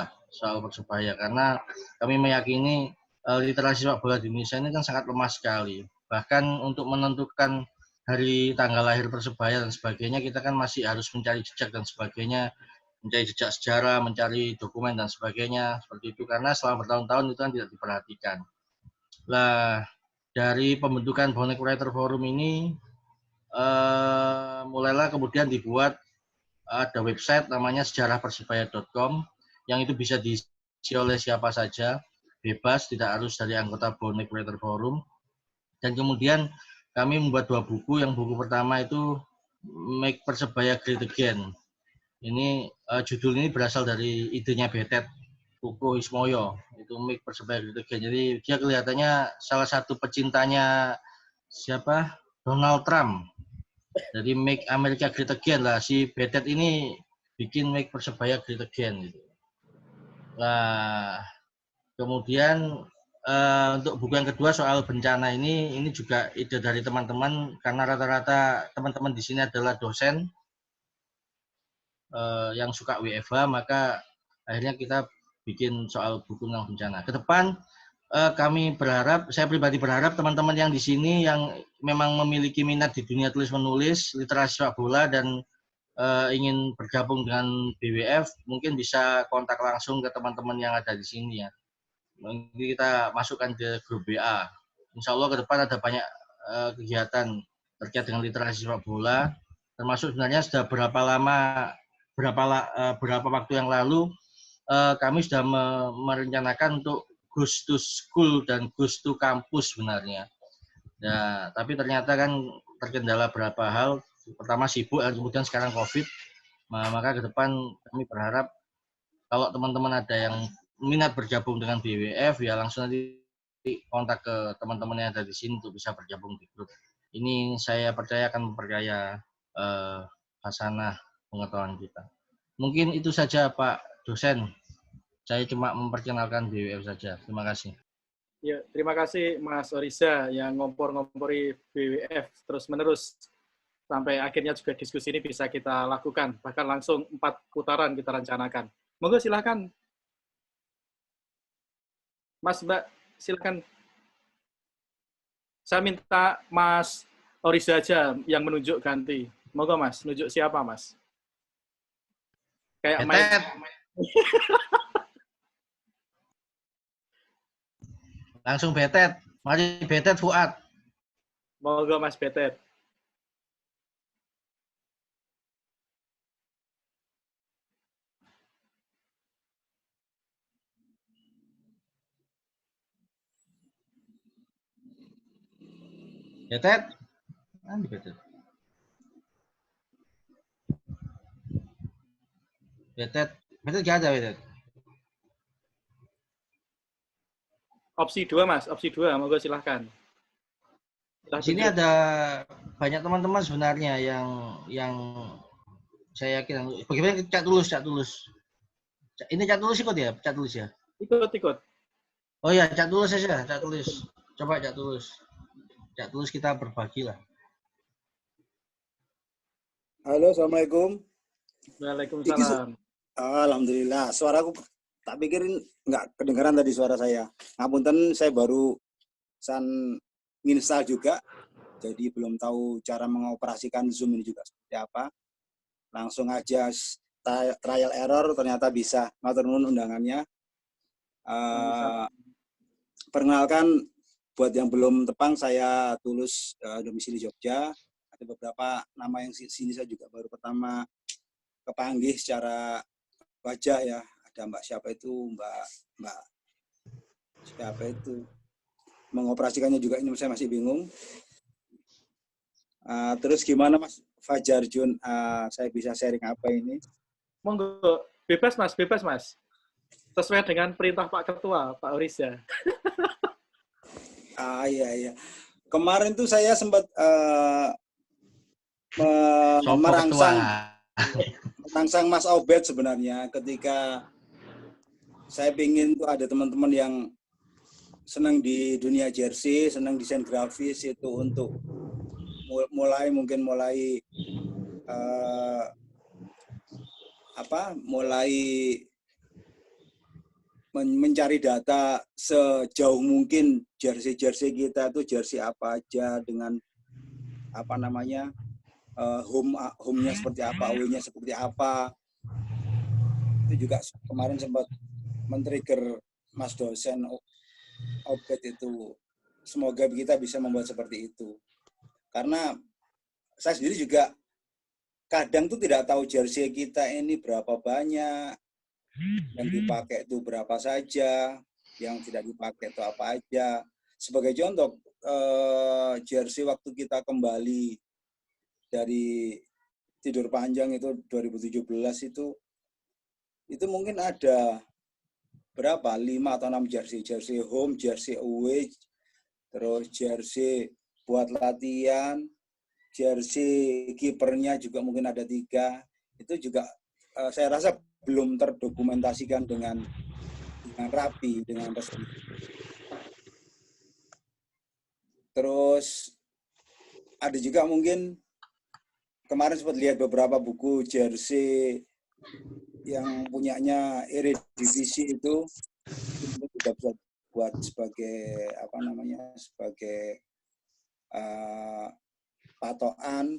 karena kami meyakini literasi sepak bola di Indonesia ini kan sangat lemah sekali. Bahkan untuk menentukan hari tanggal lahir Persebaya dan sebagainya kita kan masih harus mencari jejak dan sebagainya, mencari jejak sejarah, mencari dokumen dan sebagainya seperti itu karena selama bertahun-tahun itu kan tidak diperhatikan. Nah, dari pembentukan Bonek Writer Forum ini mulailah kemudian dibuat ada website namanya sejarahpersebaya.com yang itu bisa diisi oleh siapa saja, bebas, tidak harus dari anggota Bonek Writer Forum. Dan kemudian kami membuat 2 buku, yang buku pertama itu Make Persebaya Great Again. Ini judul ini berasal dari idenya Betet, Kuko Ismoyo, itu Make Persebaya Great Again. Jadi dia kelihatannya salah satu pecintanya siapa? Donald Trump. Jadi Make America Great Again lah, si Betet ini bikin Make Persebaya Great Again gitu. Nah, kemudian untuk buku yang kedua soal bencana ini juga ide dari teman-teman karena rata-rata teman-teman di sini adalah dosen yang suka WFH, maka akhirnya kita bikin soal buku tentang bencana. Ke depan kami berharap, saya pribadi berharap teman-teman yang di sini yang memang memiliki minat di dunia tulis menulis, literasi sepak bola dan ingin bergabung dengan BWF, mungkin bisa kontak langsung ke teman-teman yang ada di sini ya. Mungkin kita masukkan ke grup BA. Insya Allah ke depan ada banyak kegiatan terkait dengan literasi sepak bola, termasuk sebenarnya sudah berapa waktu yang lalu kami sudah merencanakan untuk Goes to School dan Goes to Campus sebenarnya. Ya, tapi ternyata kan terkendala beberapa hal. Pertama sibuk, kemudian sekarang COVID. Maka ke depan kami berharap kalau teman-teman ada yang minat bergabung dengan BWF, ya langsung nanti kontak ke teman-teman yang ada di sini untuk bisa bergabung di grup. Ini saya percaya akan memperkaya hasanah pengetahuan kita. Mungkin itu saja Pak dosen. Saya cuma memperkenalkan BWF saja. Terima kasih. Ya, terima kasih Mas Oriza yang ngompor-ngompori BWF terus-menerus. Sampai akhirnya juga diskusi ini bisa kita lakukan. Bahkan langsung 4 putaran kita rencanakan. Monggo silakan. Mas, Mbak, silakan. Saya minta Mas Oriza aja yang menunjuk ganti. Monggo Mas, nunjuk siapa Mas? Kayak main. Langsung Betet. Mari Betet Fuad. Monggo Mas Betet. Betet. Betet. Betet. Betet gak ada Betet. Opsi 2 Mas, opsi 2. Monggo silahkan. Di sini ada banyak teman-teman sebenarnya yang saya yakin. Bagaimana Cak Tulus? Ini Cak Tulus ikut ya? Cak Tulus ya? Ikut. Oh ya, Cak Tulus saja, Cak Tulus. Coba Cak Tulus. Cak Tulus kita berbagi lah. Halo, Assalamualaikum. Waalaikumsalam. Alhamdulillah. Suaraku tak pikirin nggak kedengaran tadi suara saya. Ngapunten, saya baru nginstal juga. Jadi belum tahu cara mengoperasikan Zoom ini juga seperti apa. Langsung aja trial error, ternyata bisa. Matur nuwun undangannya. Perkenalkan, buat yang belum tepang, saya Tulus, domisili Jogja. Ada beberapa nama yang sini saya juga baru pertama kepanggih secara wajah ya. Ada Mbak siapa itu, Mbak siapa itu. Mengoperasikannya juga ini saya masih bingung. Terus gimana Mas Fajar Jun? Saya bisa sharing apa ini? Monggo, bebas Mas. Sesuai dengan perintah Pak Ketua, Pak Oriza. Iya. Kemarin tuh saya sempat merangsang Mas Obed sebenarnya ketika saya ingin tuh ada teman-teman yang senang di dunia jersey, senang desain grafis itu untuk mulai mencari data sejauh mungkin jersey kita tuh jersey apa aja dengan apa namanya home-nya seperti apa, away-nya seperti apa. Itu juga kemarin sempat men-trigger Mas dosen Obed itu. Semoga kita bisa membuat seperti itu. Karena saya sendiri juga kadang tuh tidak tahu jersey kita ini berapa banyak, yang dipakai itu berapa saja, yang tidak dipakai itu apa aja. Sebagai contoh, jersey waktu kita kembali dari tidur panjang itu 2017 itu mungkin ada berapa? 5 atau 6 jersey. Jersey home, jersey away, terus jersey buat latihan, jersey kipernya juga mungkin ada 3. Itu juga saya rasa belum terdokumentasikan dengan rapi, dengan resmi. Terus ada juga mungkin kemarin sempat lihat beberapa buku jersey yang punyanya Eredivisie itu juga bisa buat sebagai sebagai patokan.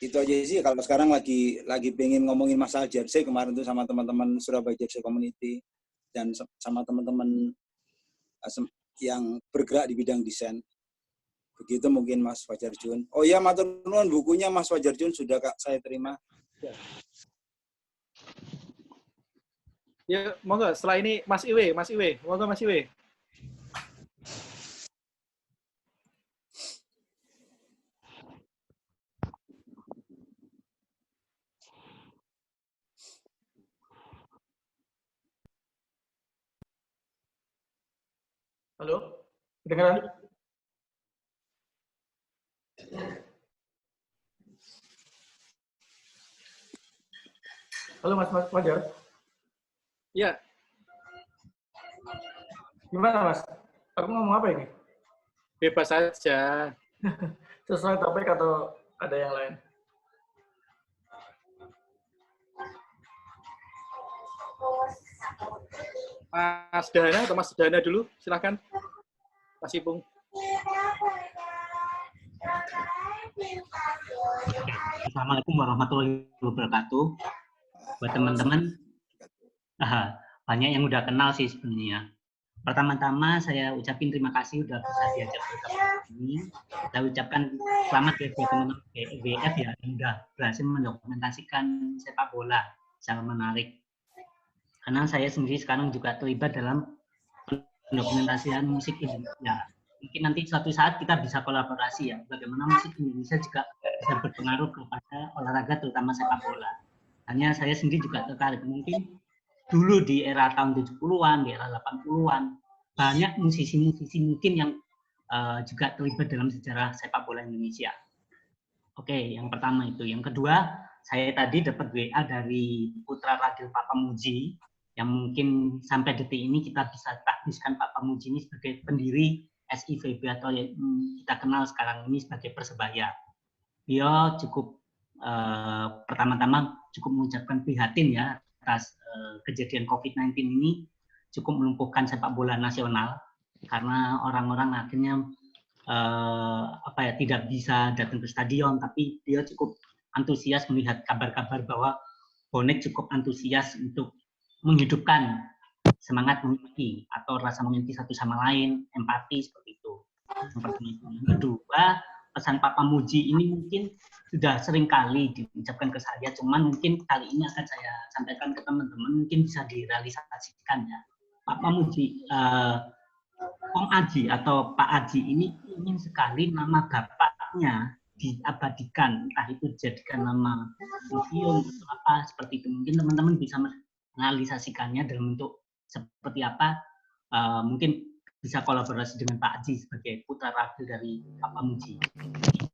Itu aja sih kalau sekarang lagi pengen ngomongin masalah jersey kemarin tuh sama teman-teman Surabaya Jersey Community dan sama teman-teman yang bergerak di bidang desain. Begitu mungkin Mas Fajar Jun. Oh iya, matur nuwun, bukunya Mas Fajar Jun sudah saya terima. Ya, monggo setelah ini Mas Iwe. Monggo Mas Iwe. Halo, kedengaran? Halo Mas Fajar. Ya. Gimana Mas? Aku ngomong apa ini? Bebas saja. Sesuai topik atau ada yang lain? Mas Dana atau Mas Dana dulu, silakan. Mas Ipung. Assalamualaikum warahmatullahi wabarakatuh. Buat teman-teman, banyak yang udah kenal sih sebenarnya. Pertama-tama saya ucapin terima kasih udah bisa diajak bergabung ini. Saya ucapkan selamat ya buat teman-teman WF ya yang udah berhasil mendokumentasikan sepak bola sangat menarik. Karena saya sendiri sekarang juga terlibat dalam pendokumentasian musik Indonesia. Mungkin nanti suatu saat kita bisa kolaborasi ya, bagaimana musik Indonesia juga bisa berpengaruh kepada olahraga terutama sepak bola. Hanya saya sendiri juga tertarik, mungkin dulu di era tahun 70-an, di era 80-an, banyak musisi-musisi mungkin yang juga terlibat dalam sejarah sepak bola Indonesia. Oke, yang pertama itu. Yang kedua, saya tadi dapat WA dari Putra Radio Pak Pamuji, yang mungkin sampai detik ini kita bisa takdiskan Pak Pamuji ini sebagai pendiri SIVB atau yang kita kenal sekarang ini sebagai Persebaya. Dia cukup pertama-tama cukup mengucapkan prihatin ya atas kejadian COVID-19 ini cukup melumpuhkan sepak bola nasional karena orang-orang akhirnya tidak bisa datang ke stadion, tapi dia cukup antusias melihat kabar-kabar bahwa bonek cukup antusias untuk menghidupkan semangat memiliki atau rasa memiliki satu sama lain, empati seperti itu. Yang kedua, pesan Pak Pamuji ini mungkin sudah sering kali diucapkan ke saya, cuman mungkin kali ini akan saya sampaikan ke teman-teman, mungkin bisa direalisasikan ya. Pak Pamuji, Om Aji atau Pak Aji ini ingin sekali nama bapaknya diabadikan, entah itu dijadikan nama museum atau apa seperti itu. Mungkin teman-teman bisa menrealisasikannya dalam bentuk seperti apa, mungkin bisa kolaborasi dengan Pak Aji sebagai putra radio dari Pak Pamuji.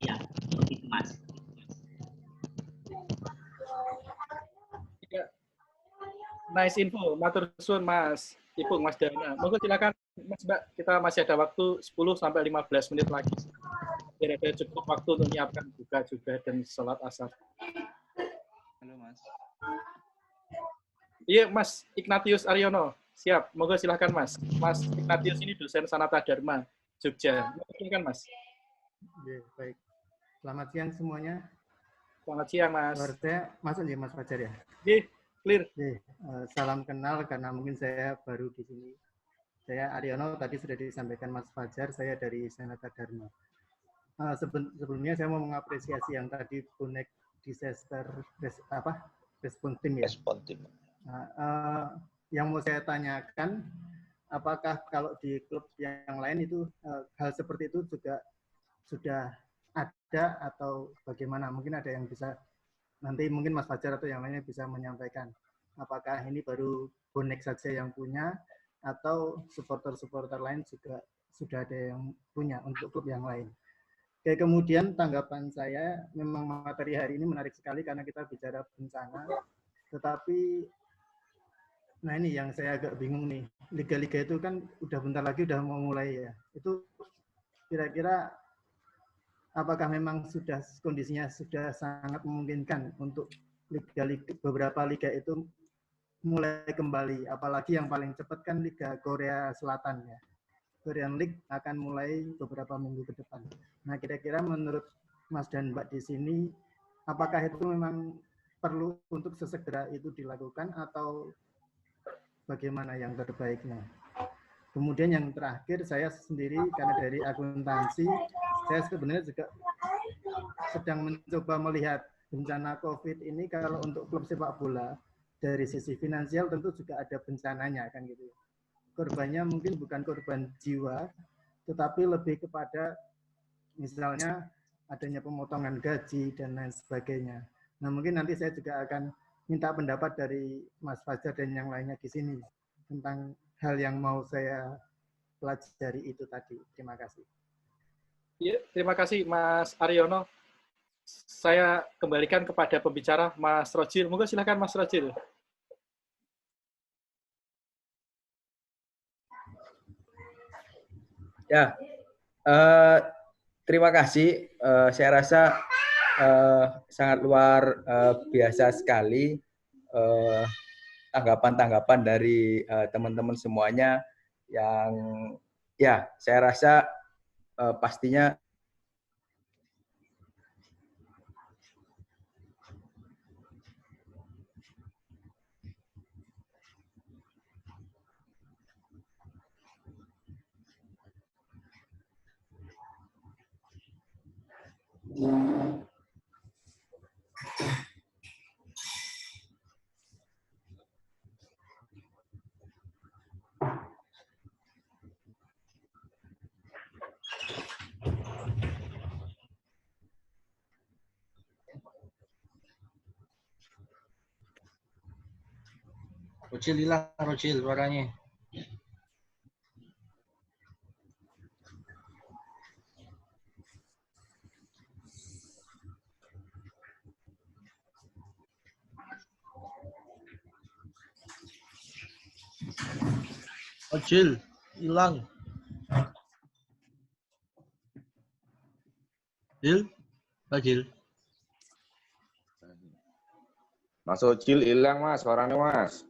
Ya, seperti itu Mas. Ya. Nice info, matur suwun Mas Ipung, Mas Dana. Monggo silakan Mas Mbak, kita masih ada waktu 10-15 menit lagi. Biar ada cukup waktu untuk menyiapkan buka juga dan sholat asar. Halo Mas. Iya Mas Ignatius Aryono, siap. Monggo silakan Mas. Mas Ignatius ini dosen Sanata Dharma, Jogja. Silakan Mas. Ya, baik. Selamat siang semuanya. Selamat siang Mas. Saya masuk ya Mas Fajar ya? Iya, clear. Salam kenal karena mungkin saya baru di sini. Saya Aryono, tadi sudah disampaikan Mas Fajar, saya dari Sanata Dharma. Sebelumnya saya mau mengapresiasi yang tadi bonek disaster respon tim ya. Respon tim. Yang mau saya tanyakan, apakah kalau di klub yang lain itu hal seperti itu juga sudah ada atau bagaimana? Mungkin ada yang bisa nanti mungkin Mas Fajar atau yang lainnya bisa menyampaikan. Apakah ini baru bonek saja yang punya atau supporter-supporter lain juga sudah ada yang punya untuk klub yang lain? Oke, kemudian tanggapan saya, memang materi hari ini menarik sekali karena kita bicara bencana, tetapi nah ini yang saya agak bingung nih, liga-liga itu kan udah bentar lagi udah mau mulai ya, itu kira-kira apakah memang sudah kondisinya sudah sangat memungkinkan untuk liga-liga, beberapa liga itu mulai kembali, apalagi yang paling cepat kan Liga Korea Selatan ya. Korean League akan mulai beberapa minggu ke depan. Nah, kira-kira menurut Mas dan Mbak di sini, apakah itu memang perlu untuk sesegera itu dilakukan atau bagaimana yang terbaiknya? Kemudian yang terakhir, saya sendiri karena dari akuntansi, saya sebenarnya juga sedang mencoba melihat bencana COVID ini kalau untuk klub sepak bola, dari sisi finansial tentu juga ada bencananya kan gitu. Korbannya mungkin bukan korban jiwa, tetapi lebih kepada misalnya adanya pemotongan gaji dan lain sebagainya. Nah mungkin nanti saya juga akan minta pendapat dari Mas Fajar dan yang lainnya di sini tentang hal yang mau saya pelajari itu tadi. Terima kasih. Ya, terima kasih Mas Aryono. Saya kembalikan kepada pembicara Mas Rojil. Monggo silakan Mas Rojil. Ya, terima kasih. Saya rasa sangat luar biasa sekali tanggapan-tanggapan dari teman-teman semuanya yang ya saya rasa pastinya Rocil hilang, Rocil suaranya. Rocil hilang. Jil, Pak Jil. Mas Ocil hilang Mas, suaranya Mas.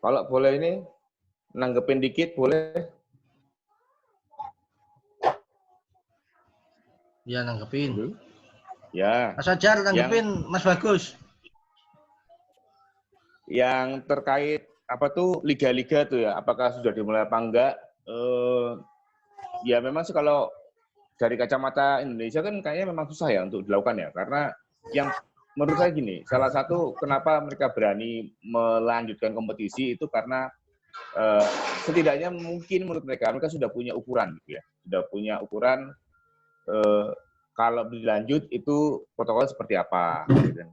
Kalau boleh ini nanggepin dikit boleh? Ya nanggepin. Ya. Mas Ajar nanggepin Mas Bagus. Yang terkait apa tuh liga-liga tuh ya, apakah sudah dimulai apa enggak? Ya memang sih kalau dari kacamata Indonesia kan kayaknya memang susah ya untuk dilakukan ya, karena yang menurut saya gini, salah satu kenapa mereka berani melanjutkan kompetisi itu karena setidaknya mungkin menurut mereka sudah punya ukuran gitu ya, sudah punya ukuran kalau dilanjut itu protokol seperti apa, gitu.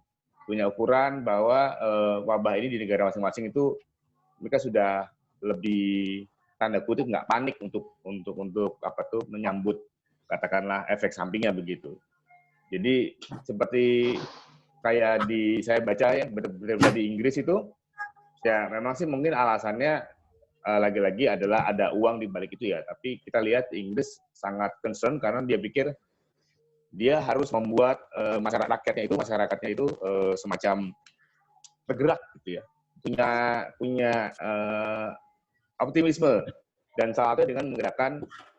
Punya ukuran bahwa wabah ini di negara masing-masing itu mereka sudah lebih tanda kutip nggak panik untuk apa tuh menyambut katakanlah efek sampingnya begitu. Jadi seperti kayak saya baca ya berita di Inggris itu ya memang sih mungkin alasannya lagi-lagi adalah ada uang di balik itu ya. Tapi kita lihat Inggris sangat concern karena dia pikir dia harus membuat masyarakatnya itu semacam bergerak gitu ya, punya optimisme dan salah satunya dengan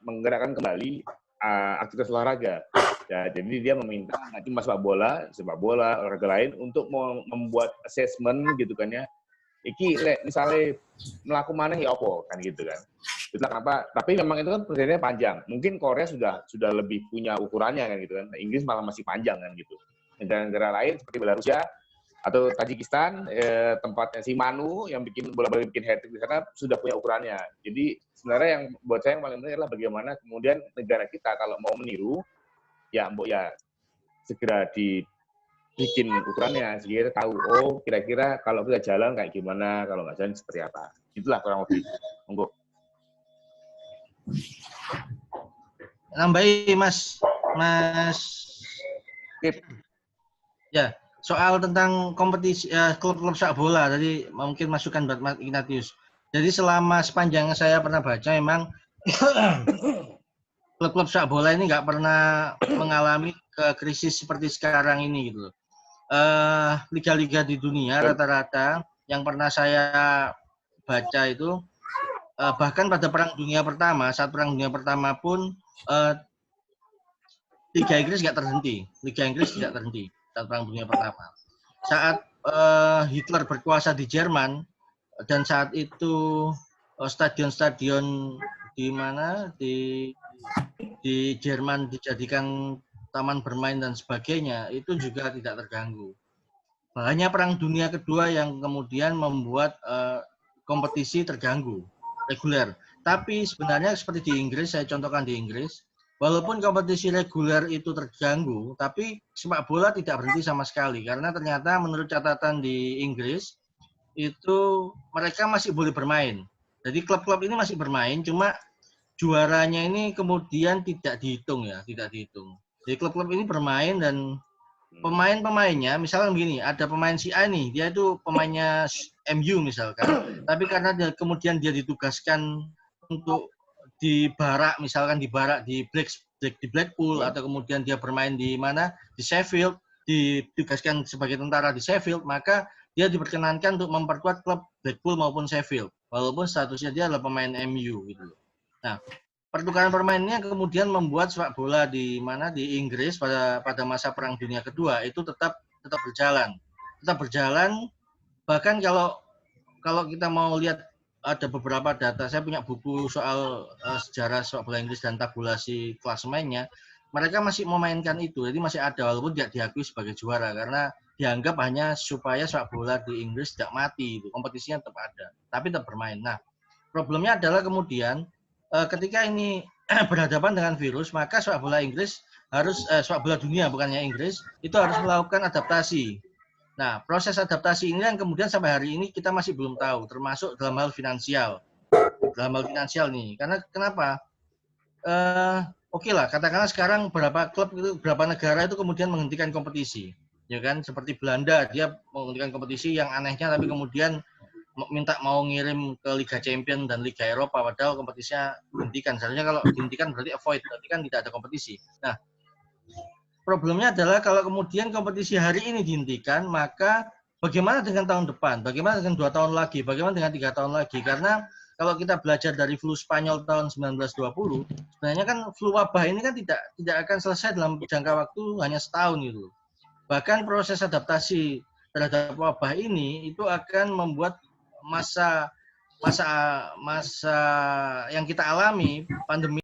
menggerakkan kembali aktivitas olahraga. Ya, jadi dia meminta nanti sepak bola, olahraga lain untuk membuat assessment gitu kan ya. Iki misalnya melakukan mana ya opo kan gitu kan. Itulah kenapa. Tapi memang itu kan perjanjiannya panjang. Mungkin Korea sudah lebih punya ukurannya kan gitu kan. Inggris malah masih panjang kan gitu. Negara-negara lain seperti Belarusia atau Tajikistan, tempatnya si Manu yang bola-bola bikin hat-trick di sana sudah punya ukurannya. Jadi sebenarnya yang buat saya yang paling penting adalah bagaimana kemudian negara kita kalau mau meniru ya segera dibikin ukurannya sehingga kita tahu kira-kira kalau kita jalan kayak gimana, kalau nggak jalan seperti apa. Itulah kurang lebih. Monggo. Nambahi Mas ya, soal tentang kompetisi klub-klub sepak bola tadi mungkin masukan buat Mas Ignatius. Jadi selama sepanjang saya pernah baca memang klub-klub sepak bola ini nggak pernah mengalami krisis seperti sekarang ini gitu. Liga-liga di dunia rata-rata yang pernah saya baca itu bahkan pada saat Perang Dunia Pertama pun Liga Inggris nggak terhenti. Liga Inggris tidak terhenti saat Perang Dunia Pertama. Saat Hitler berkuasa di Jerman dan saat itu stadion-stadion di Jerman dijadikan taman bermain dan sebagainya itu juga tidak terganggu. Hanya Perang Dunia Kedua yang kemudian membuat kompetisi terganggu reguler. Tapi sebenarnya seperti di Inggris, saya contohkan di Inggris, walaupun kompetisi reguler itu terganggu, tapi sepak bola tidak berhenti sama sekali karena ternyata menurut catatan di Inggris itu mereka masih boleh bermain. Jadi klub-klub ini masih bermain, cuma juaranya ini kemudian tidak dihitung ya, tidak dihitung. Jadi klub-klub ini bermain dan pemain-pemainnya, misalnya begini, ada pemain si A nih, dia itu pemainnya MU misalkan, tapi karena kemudian dia ditugaskan untuk di barak, misalkan di barak di Blackpool, atau kemudian dia bermain di mana, di Sheffield, ditugaskan sebagai tentara di Sheffield, maka dia diperkenankan untuk memperkuat klub Blackpool maupun Sheffield, walaupun statusnya dia adalah pemain MU gitu. Nah, pertukaran permainnya kemudian membuat sepak bola di mana di Inggris pada masa Perang Dunia Kedua itu tetap berjalan. Bahkan kalau kita mau lihat ada beberapa data, saya punya buku soal sejarah sepak bola Inggris dan tabulasi klasemennya, mereka masih memainkan itu, jadi masih ada walaupun tidak diakui sebagai juara karena dianggap hanya supaya sepak bola di Inggris tidak mati, itu kompetisinya tetap ada, tapi tetap bermain. Nah, problemnya adalah kemudian ketika ini berhadapan dengan virus, maka sepak bola Inggris harus sepak bola dunia bukannya Inggris itu harus melakukan adaptasi. Nah, proses adaptasi ini yang kemudian sampai hari ini kita masih belum tahu, termasuk dalam hal finansial. Dalam hal finansial nih, karena kenapa? Oke lah, katakanlah sekarang beberapa klub itu, beberapa negara itu kemudian menghentikan kompetisi, ya kan? Seperti Belanda, dia menghentikan kompetisi yang anehnya, tapi kemudian minta mau ngirim ke Liga Champions dan Liga Eropa, padahal kompetisinya dihentikan. Seharusnya kalau dihentikan berarti avoid, berarti kan tidak ada kompetisi. Nah, problemnya adalah kalau kemudian kompetisi hari ini dihentikan, maka bagaimana dengan tahun depan? Bagaimana dengan 2 tahun lagi? Bagaimana dengan 3 tahun lagi? Karena kalau kita belajar dari flu Spanyol tahun 1920, sebenarnya kan flu wabah ini kan tidak akan selesai dalam jangka waktu hanya setahun gitu. Bahkan proses adaptasi terhadap wabah ini itu akan membuat masa yang kita alami pandemi